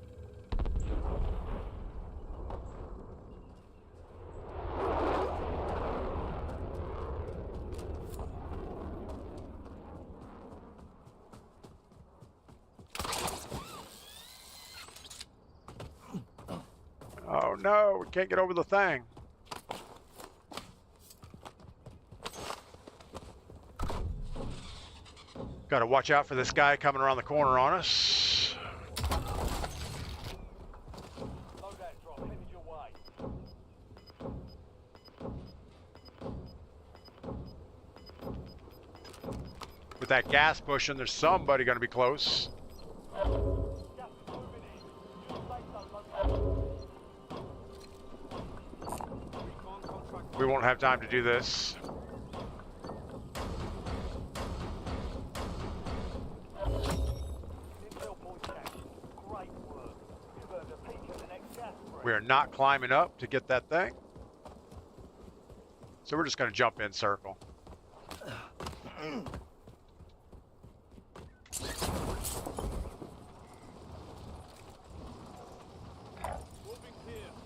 A: Oh no, we can't get over the thing. Got to watch out for this guy coming around the corner on us.
B: Loadout drop headed your way.
A: With that gas pushing, there's somebody going to be close.
B: Gas is moving
A: We won't have time to do this.
B: Intel point cache. Great work. You've earned a peek at the next gas break.
A: We are not climbing up to get that thing. So we're just going to jump in circle.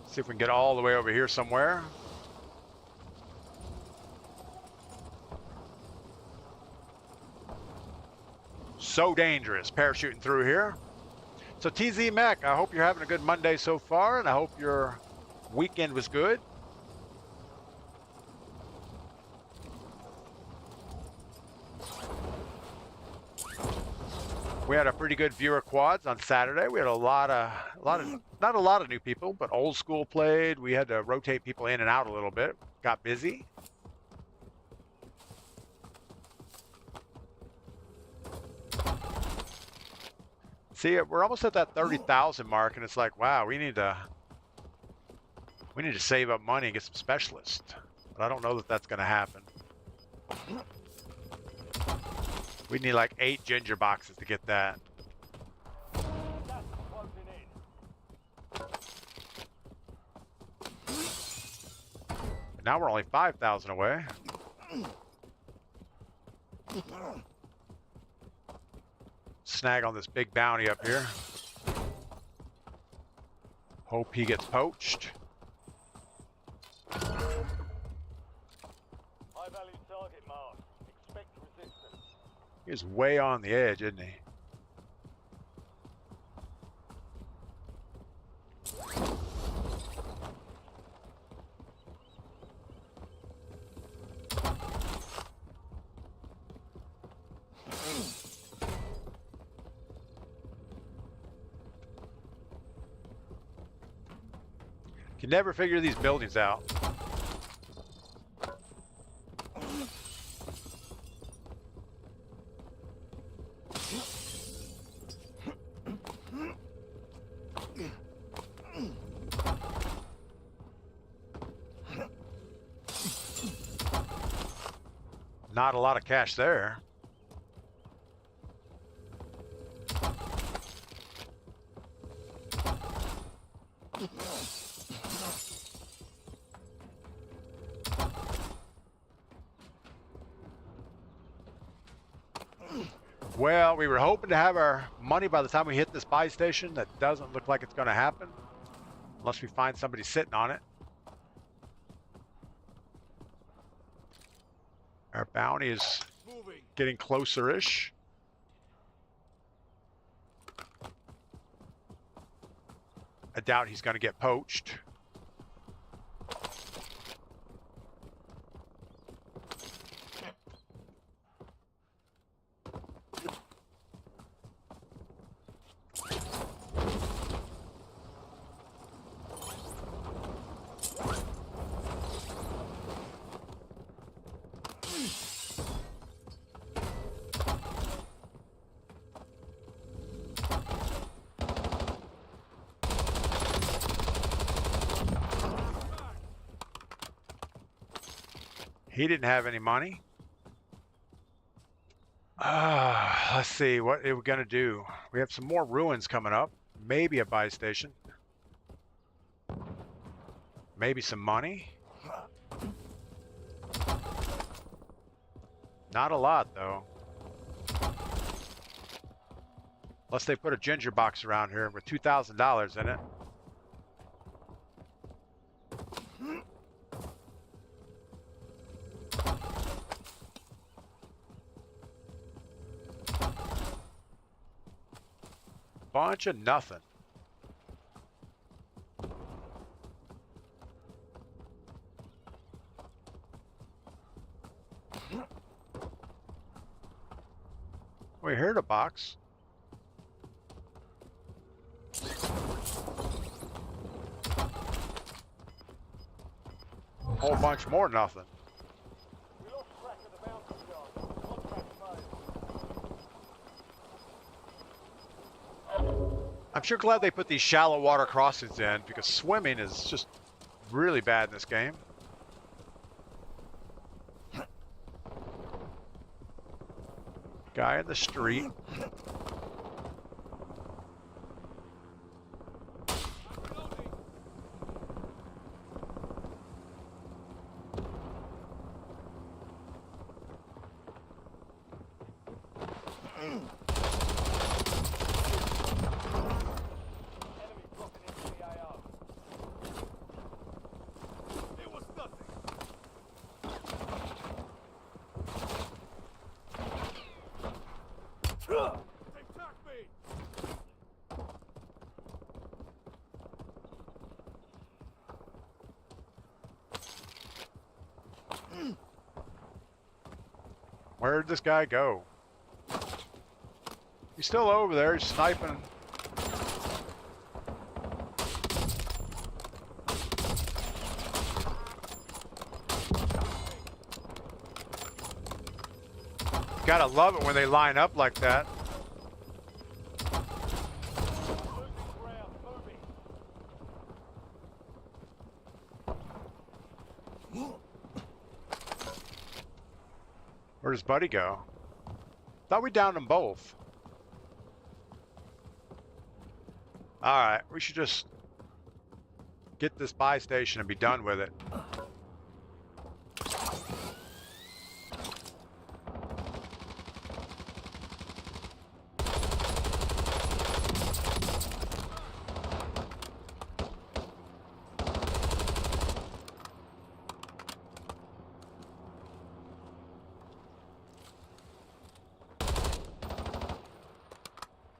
A: See if we can get all the way over here somewhere. So dangerous parachuting through here. So TZ Mac, I hope you're having a good Monday so far, and I hope your weekend was good. We had a pretty good viewer quads on Saturday. We had not a lot of new people, but old school played. We had to rotate people in and out a little bit. Got busy. See, we're almost at that 30,000 mark, and it's like, wow, we need to save up money and get some specialists. But I don't know that that's going to happen. We need like 8 ginger boxes to get that.
B: Gas closing in.
A: Now we're only 5,000 away. Snag on this big bounty up here. Hope he gets poached.
B: High value target mark. Expect resistance.
A: He's way on the edge, isn't he? Can never figure these buildings out. Not a lot of cash there. Well, we were hoping to have our money by the time we hit this buy station. That doesn't look like it's going to happen unless we find somebody sitting on it. Our bounty is getting closer-ish. I doubt he's going to get poached. He didn't have any money. Let's see, what are we gonna do? We have some more ruins coming up. Maybe a buy station. Maybe some money. Not a lot, though. Unless they put a ginger box around here with $2,000 in it. Bunch of nothing. We heard a box. Whole bunch more nothing.
B: We lost track of the bounty charge. Contract failed.
A: I'm sure glad they put these shallow water crossings in because swimming is just really bad in this game. Guy in the street.
B: Enemy dropping into the AO. It was nothing. They tracked me.
A: Where'd this guy go? He's still over there, he's sniping. Gotta love it when they line up like that.
B: Losing ground. Moving.
A: Where'd his buddy go? Thought we downed them both. Alright, we should just get this buy station and be done with it.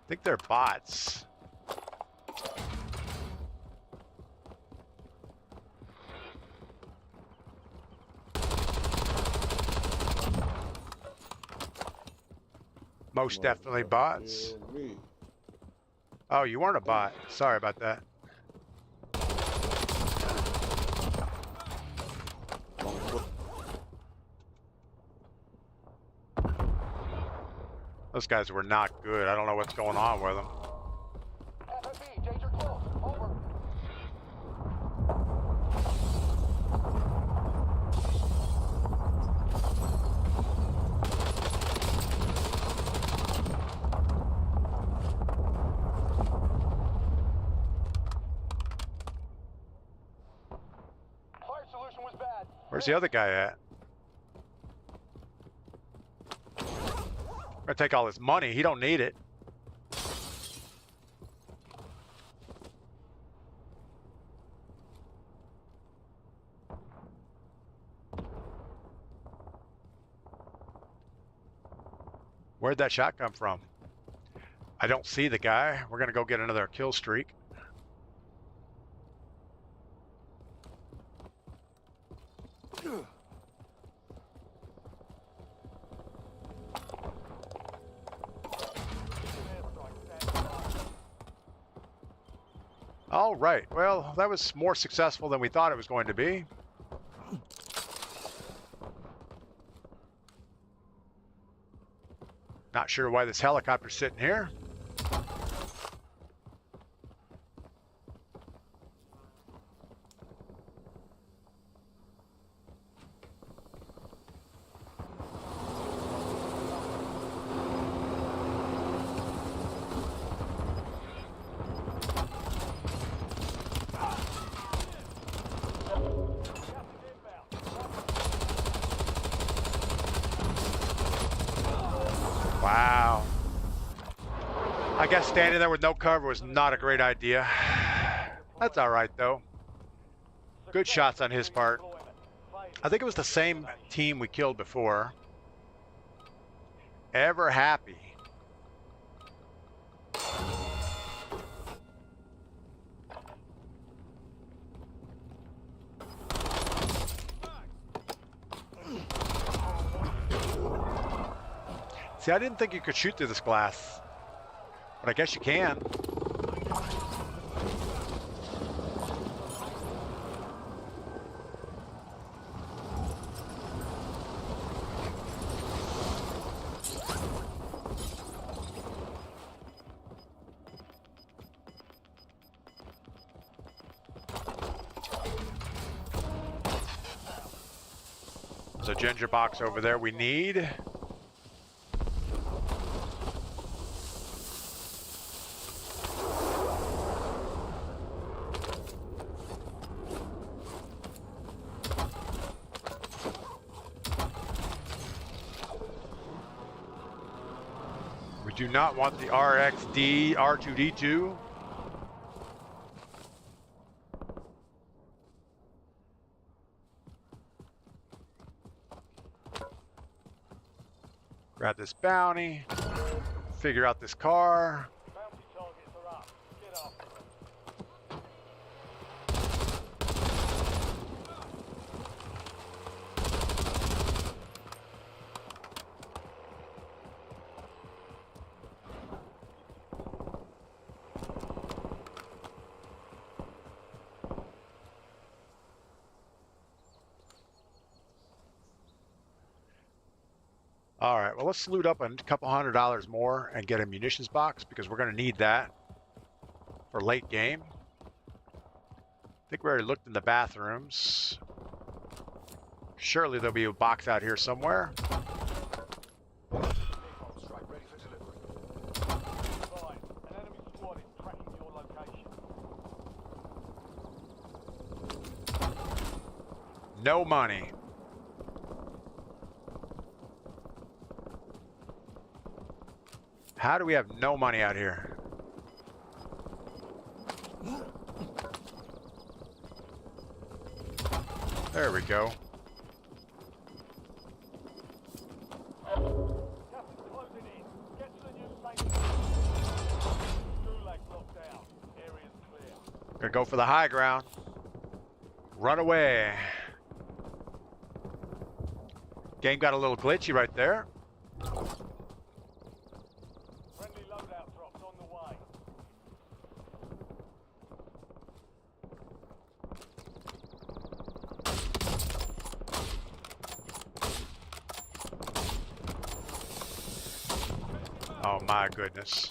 A: I think they're bots. Most definitely bots.
E: Me.
A: Oh, you weren't a bot. Sorry about that. Those guys were not good. I don't know what's going on with them.
B: FFE, danger close. Over. Fire solution was bad.
A: Where's the other guy at? Gonna take all his money. He don't need it. Where'd that shot come from? I don't see the guy. We're gonna go get another kill streak. All right. Well, that was more successful than we thought it was going to be. Not sure why this helicopter's sitting here. Wow. I guess standing there with no cover was not a great idea. That's all right, though. Good shots on his part. I think it was the same team we killed before. Ever happy. See, I didn't think you could shoot through this glass, but I guess you can. There's a ginger box over there we need. We do not want the RXD R2D2. Grab this bounty. Figure out this car.
B: Bounty targets are up. Get after them.
A: All right, well, let's loot up a couple $100 more and get a munitions box because we're going to need that for late game. I think we already looked in the bathrooms. Surely there'll be a box out here somewhere.
C: Napalm strike ready for delivery.
B: Fine. An enemy squad is tracking your location.
A: No money. How do we have no money out here? There we go.
B: Gas is closing in. Get to the new safe zone. Gulag locked down. Area's clear.
A: Gonna go for the high ground. Run away. Game got a little glitchy right there.
B: Friendly loadout drops on the way.
A: Oh my goodness.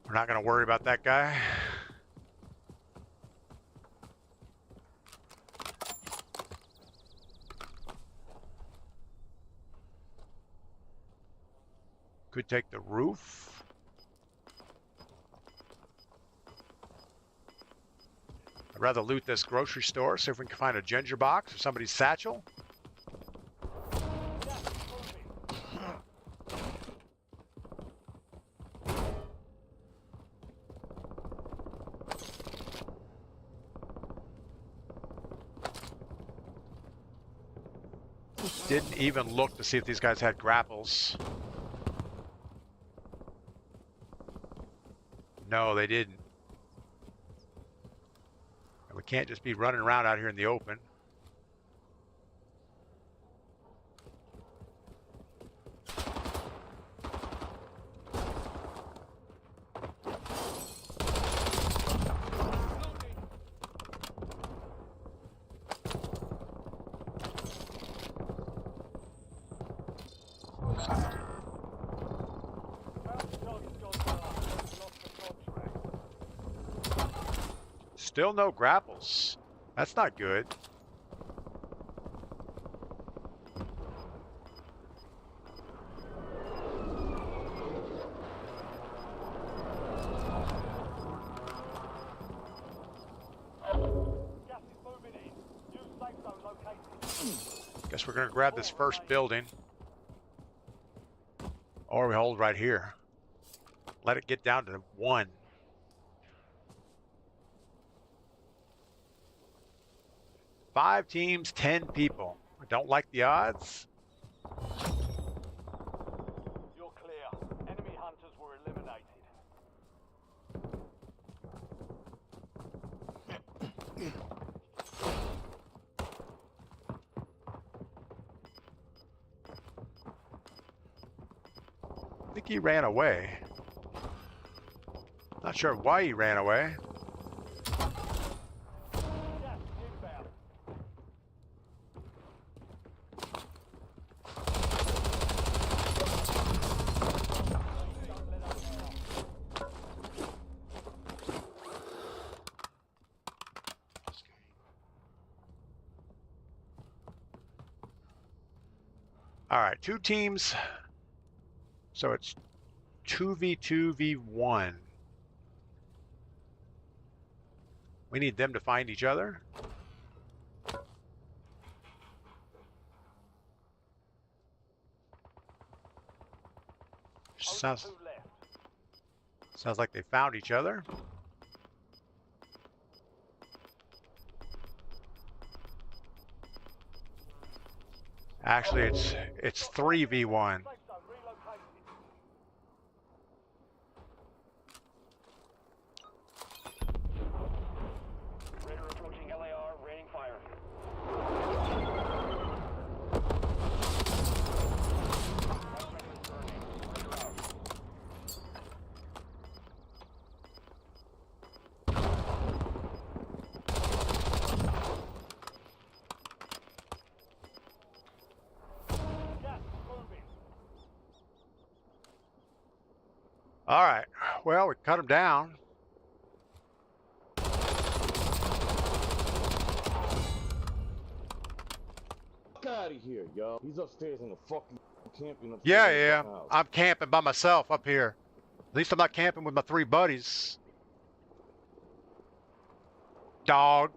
A: We're not gonna worry about that guy. Could take the roof. I'd rather loot this grocery store, see if we can find a ginger box or somebody's satchel.
B: Gas is moving.
A: Didn't even look to see if these guys had grapples. No, they didn't. And we can't just be running around out here in the open.
B: Bounty target's gone dark. Lost the contract.
A: Still no grapples. That's not good.
B: Gas is moving in. New safe zone located.
A: Guess we're gonna grab this first building. Or we hold right here. Let it get down to 1. Five teams, 10 people. I don't like the odds.
B: You're clear. Enemy hunters were eliminated.
A: I think he ran away. Not sure why he ran away.
B: Gas inbound. Don't let us down.
A: All right, 2 teams. So it's 2v2v1. We need them to find each other. sounds
B: Two left.
A: sounds like they found each other. Actually, it's 3v1.
B: Safe zone relocated. Raider approaching LAR, raining fire. Gas moving.
A: All right. Well, we cut him down.
D: Fuck out of here, yo. He's upstairs in the fucking camping upstairs.
A: Yeah,
D: in the
A: yeah.
D: fucking house.
A: I'm camping by myself up here. At least I'm not camping with my 3 buddies. Dog.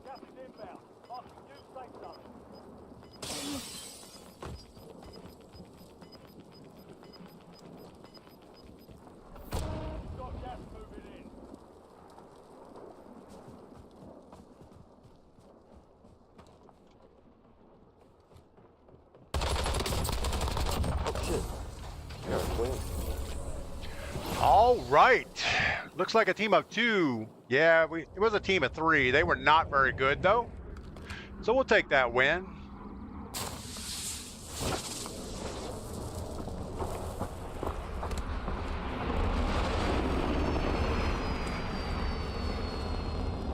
B: Gas is inbound. Marking new safe zone. Got gas moving in.
D: Oh, shit. Yeah, win.
A: All right. Looks like a team of 2. Yeah, it was a team of 3. They were not very good, though. So we'll take that win.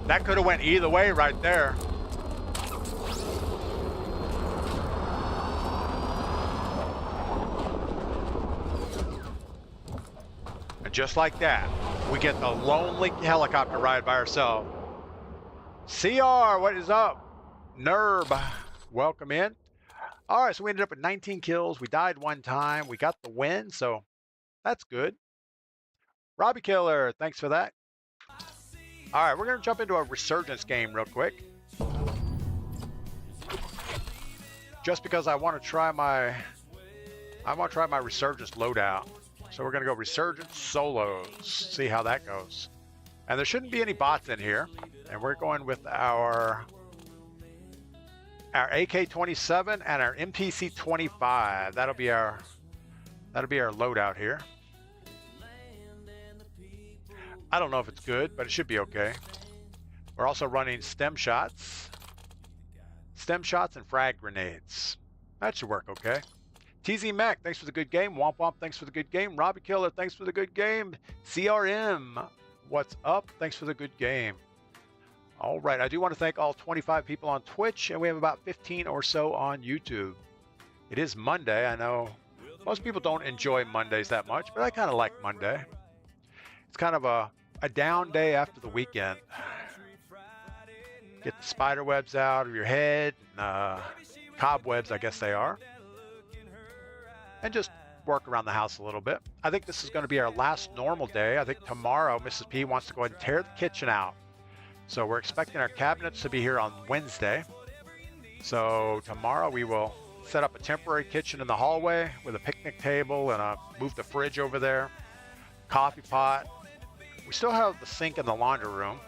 A: That could have went either way right there. And just like that, we get the lonely helicopter ride by ourselves. CR, what is up? Nerb, welcome in. All right, so we ended up with 19 kills. We died 1 time. We got the win, so that's good. Robbie Killer, thanks for that. All right, we're going to jump into a Resurgence game real quick. Just because I want to try my Resurgence loadout. So we're going to go Resurgence solos, see how that goes. And there shouldn't be any bots in here. And we're going with our AK-27 and our MPC-25. That'll be our loadout here. I don't know if it's good, but it should be okay. We're also running stem shots and frag grenades. That should work okay. TZ Mac, thanks for the good game. Womp Womp, thanks for the good game. Robbie Killer, thanks for the good game. CRM, what's up? Thanks for the good game. All right, I do want to thank all 25 people on Twitch, and we have about 15 or so on YouTube. It is Monday. I know most people don't enjoy Mondays that much, but I kind of like Monday. It's kind of a down day after the weekend. Get the spider webs out of your head, cobwebs, I guess they are. And just work around the house a little bit. I think this is going to be our last normal day. I think tomorrow Mrs. P wants to go ahead and tear the kitchen out. So we're expecting our cabinets to be here on Wednesday. So tomorrow we will set up a temporary kitchen in the hallway with a picnic table and move the fridge over there, coffee pot. We still have the sink in the laundry room.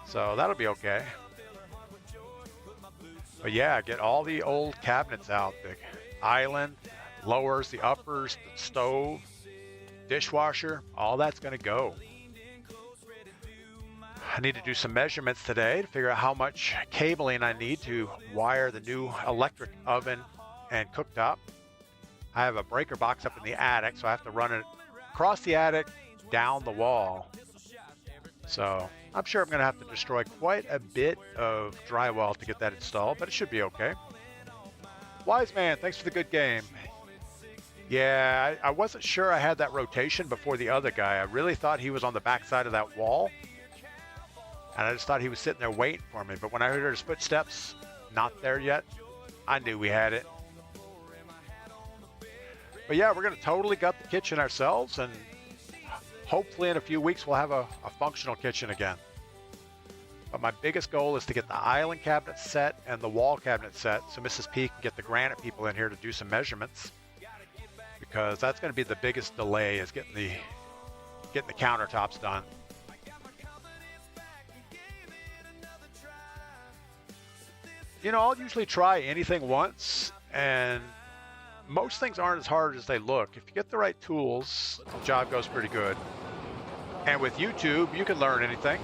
A: So that'll be okay. But yeah, get all the old cabinets out. The island, lowers, the uppers, the stove, dishwasher, all that's going to go. I need to do some measurements today to figure out how much cabling I need to wire the new electric oven and cooktop. I have a breaker box up in the attic, so I have to run it across the attic, down the wall. So I'm sure I'm going to have to destroy quite a bit of drywall to get that installed, but it should be okay. Wise Man, thanks for the good game. Yeah, I wasn't sure I had that rotation before the other guy. I really thought he was on the back side of that wall. And I just thought he was sitting there waiting for me. But when I heard his footsteps, not there yet, I knew we had it. But yeah, we're going to totally gut the kitchen ourselves, and hopefully in a few weeks we'll have a functional kitchen again. But my biggest goal is to get the island cabinet set and the wall cabinet set so Mrs. P can get the granite people in here to do some measurements, because that's going to be the biggest delay, is getting the countertops done. You know, I'll usually try anything once, and most things aren't as hard as they look. If you get the right tools, the job goes pretty good. And with YouTube, you can learn anything.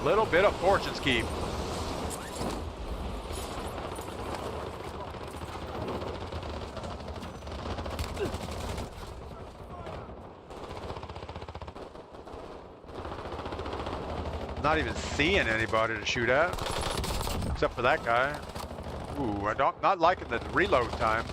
A: Little bit of fortune's keep. Not even seeing anybody to shoot at, except for that guy. Ooh, not liking the reload time.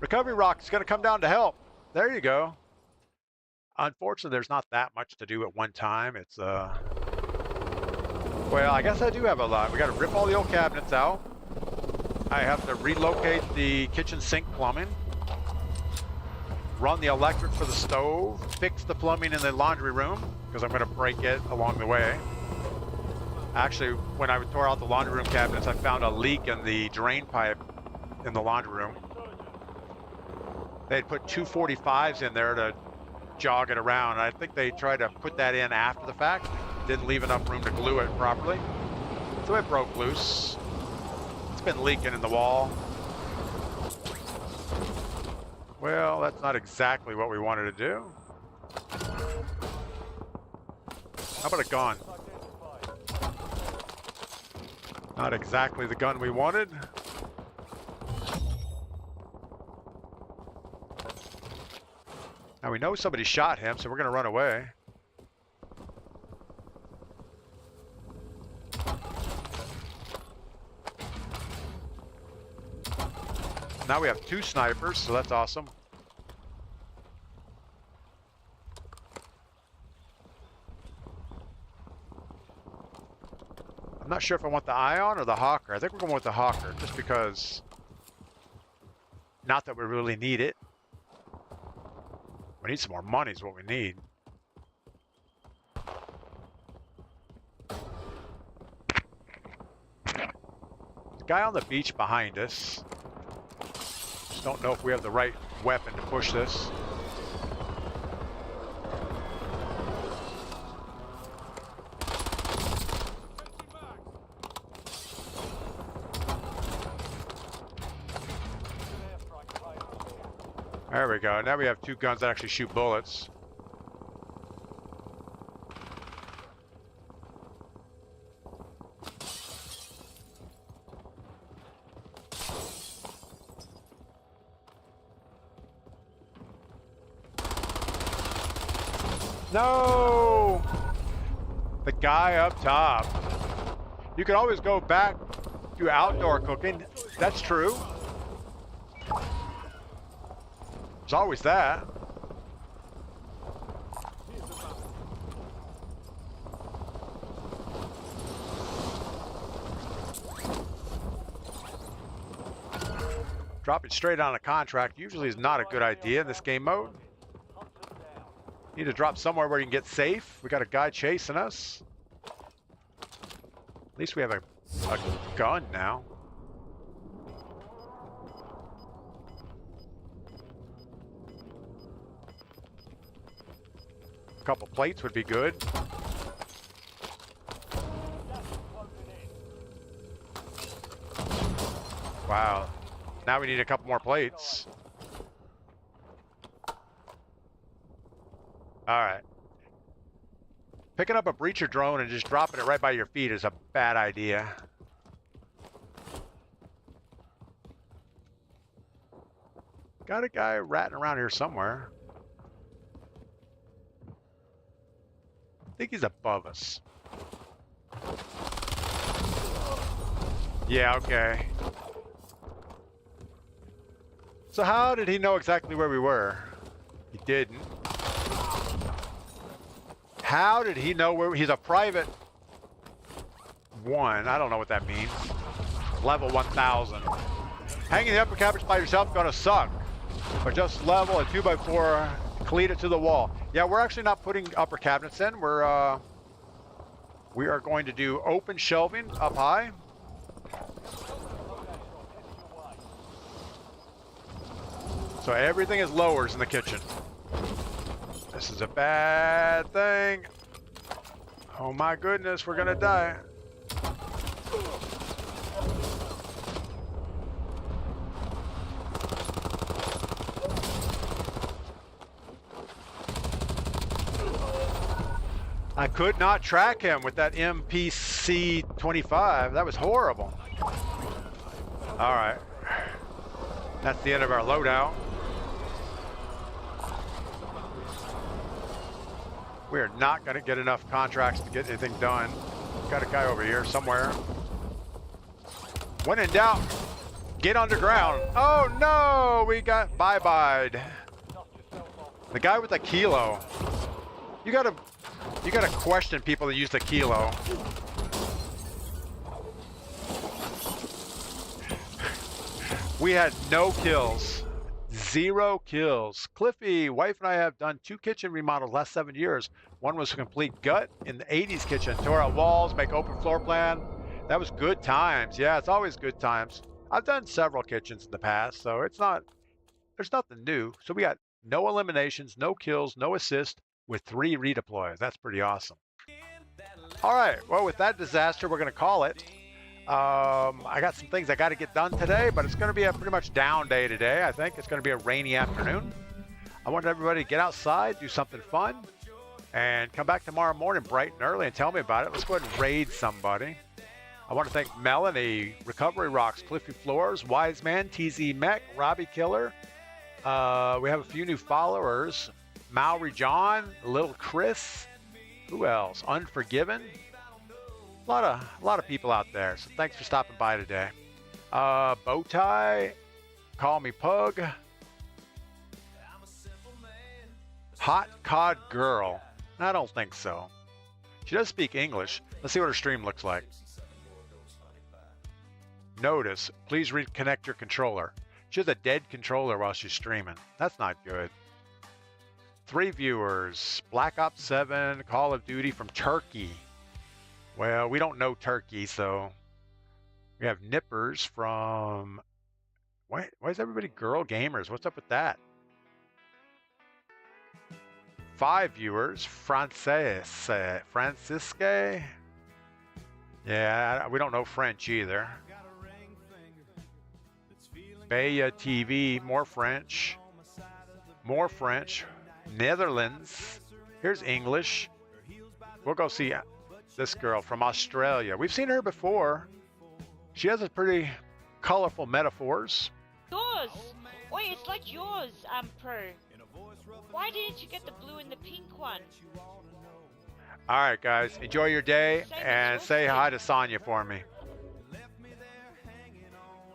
A: Recovery rock is going to come down to help. There you go. Unfortunately, there's not that much to do at one time. It's well, I guess I do have a lot. We got to rip all the old cabinets out. I have to relocate the kitchen sink plumbing, run the electric for the stove, fix the plumbing in the laundry room, because I'm going to break it along the way. Actually, when I tore out the laundry room cabinets, I found a leak in the drain pipe in the laundry room. They'd put 245s in there to jog it around. I think they tried to put that in after the fact. Didn't leave enough room to glue it properly. So it broke loose. It's been leaking in the wall. Well, that's not exactly what we wanted to do. How about a gun? Not exactly the gun we wanted. Now we know somebody shot him, so we're going to run away. Now we have 2 snipers, so that's awesome. I'm not sure if I want the Ion or the Hawker. I think we're going with the Hawker, just because, not that we really need it. We need some more money is what we need. The guy on the beach behind us. Just don't know if we have the right weapon to push this. There we go. Now we have 2 guns that actually shoot bullets. No! The guy up top. You can always go back to outdoor cooking. That's true. There's always that. Dropping straight on a contract usually is not a good idea in this game mode. Need to drop somewhere where you can get safe. We got a guy chasing us. At least we have a gun now. A couple plates would be good. Wow. Now we need a couple more plates. Alright. Picking up a breacher drone and just dropping it right by your feet is a bad idea. Got a guy ratting around here somewhere. I think he's above us. Yeah, okay. So how did he know exactly where we were? He didn't. How did he know where? He's a private one. I don't know what that means. Level 1000. Hanging the upper cabinets by yourself gonna suck. Or just level a 2x4, cleat it to the wall. Yeah, we're actually not putting upper cabinets in. We are going to do open shelving up high. So everything is lowers in the kitchen. This is a bad thing. Oh my goodness, we're gonna die. I could not track him with that MPC-25. That was horrible. All right. That's the end of our loadout. We are not going to get enough contracts to get anything done. Got a guy over here somewhere. When in doubt, get underground. Oh no, we got bye-byed. The guy with the kilo. You gotta question people that use the kilo. We had no kills. 0 kills. Cliffy, wife and I have done 2 kitchen remodels last 7 years. One was a complete gut in the 80s kitchen. Tore out walls, make open floor plan. That was good times. Yeah, it's always good times. I've done several kitchens in the past, so there's nothing new. So we got no eliminations, no kills, no assists with 3 redeploys. That's pretty awesome. All right, well, with that disaster, we're gonna call it. I got some things I got to get done today, but it's going to be a pretty much down day today. I think it's going to be a rainy afternoon. I want everybody to get outside, do something fun, and come back tomorrow morning bright and early and tell me about it. Let's go ahead and raid somebody. I want to thank Melanie, Recovery Rocks, Cliffy Floors, Wise Man, TZ Mech, Robbie Killer. We have a few new followers. Maori John, Little Chris. Who else? Unforgiven. A lot of people out there, so thanks for stopping by today. Bowtie, Call Me Pug, Hot Cod Girl. I don't think so. She does speak English. Let's see what her stream looks like. Notice, please reconnect your controller. She has a dead controller while she's streaming. That's not good. 3 viewers, Black Ops 7, Call of Duty from Turkey. Well, we don't know Turkey, so we have Nippers from... Why is everybody girl gamers? What's up with that? 5 viewers, Francisque. Yeah, we don't know French either. Baya TV, more French. More French. Netherlands. Here's English. We'll go see this girl from Australia. We've seen her before. She has a pretty colorful metaphors.
F: Yours! Wait, it's like yours, Pro. Why didn't you get the blue and the pink one?
A: All right, guys. Enjoy your day and say hi to Sonya for me.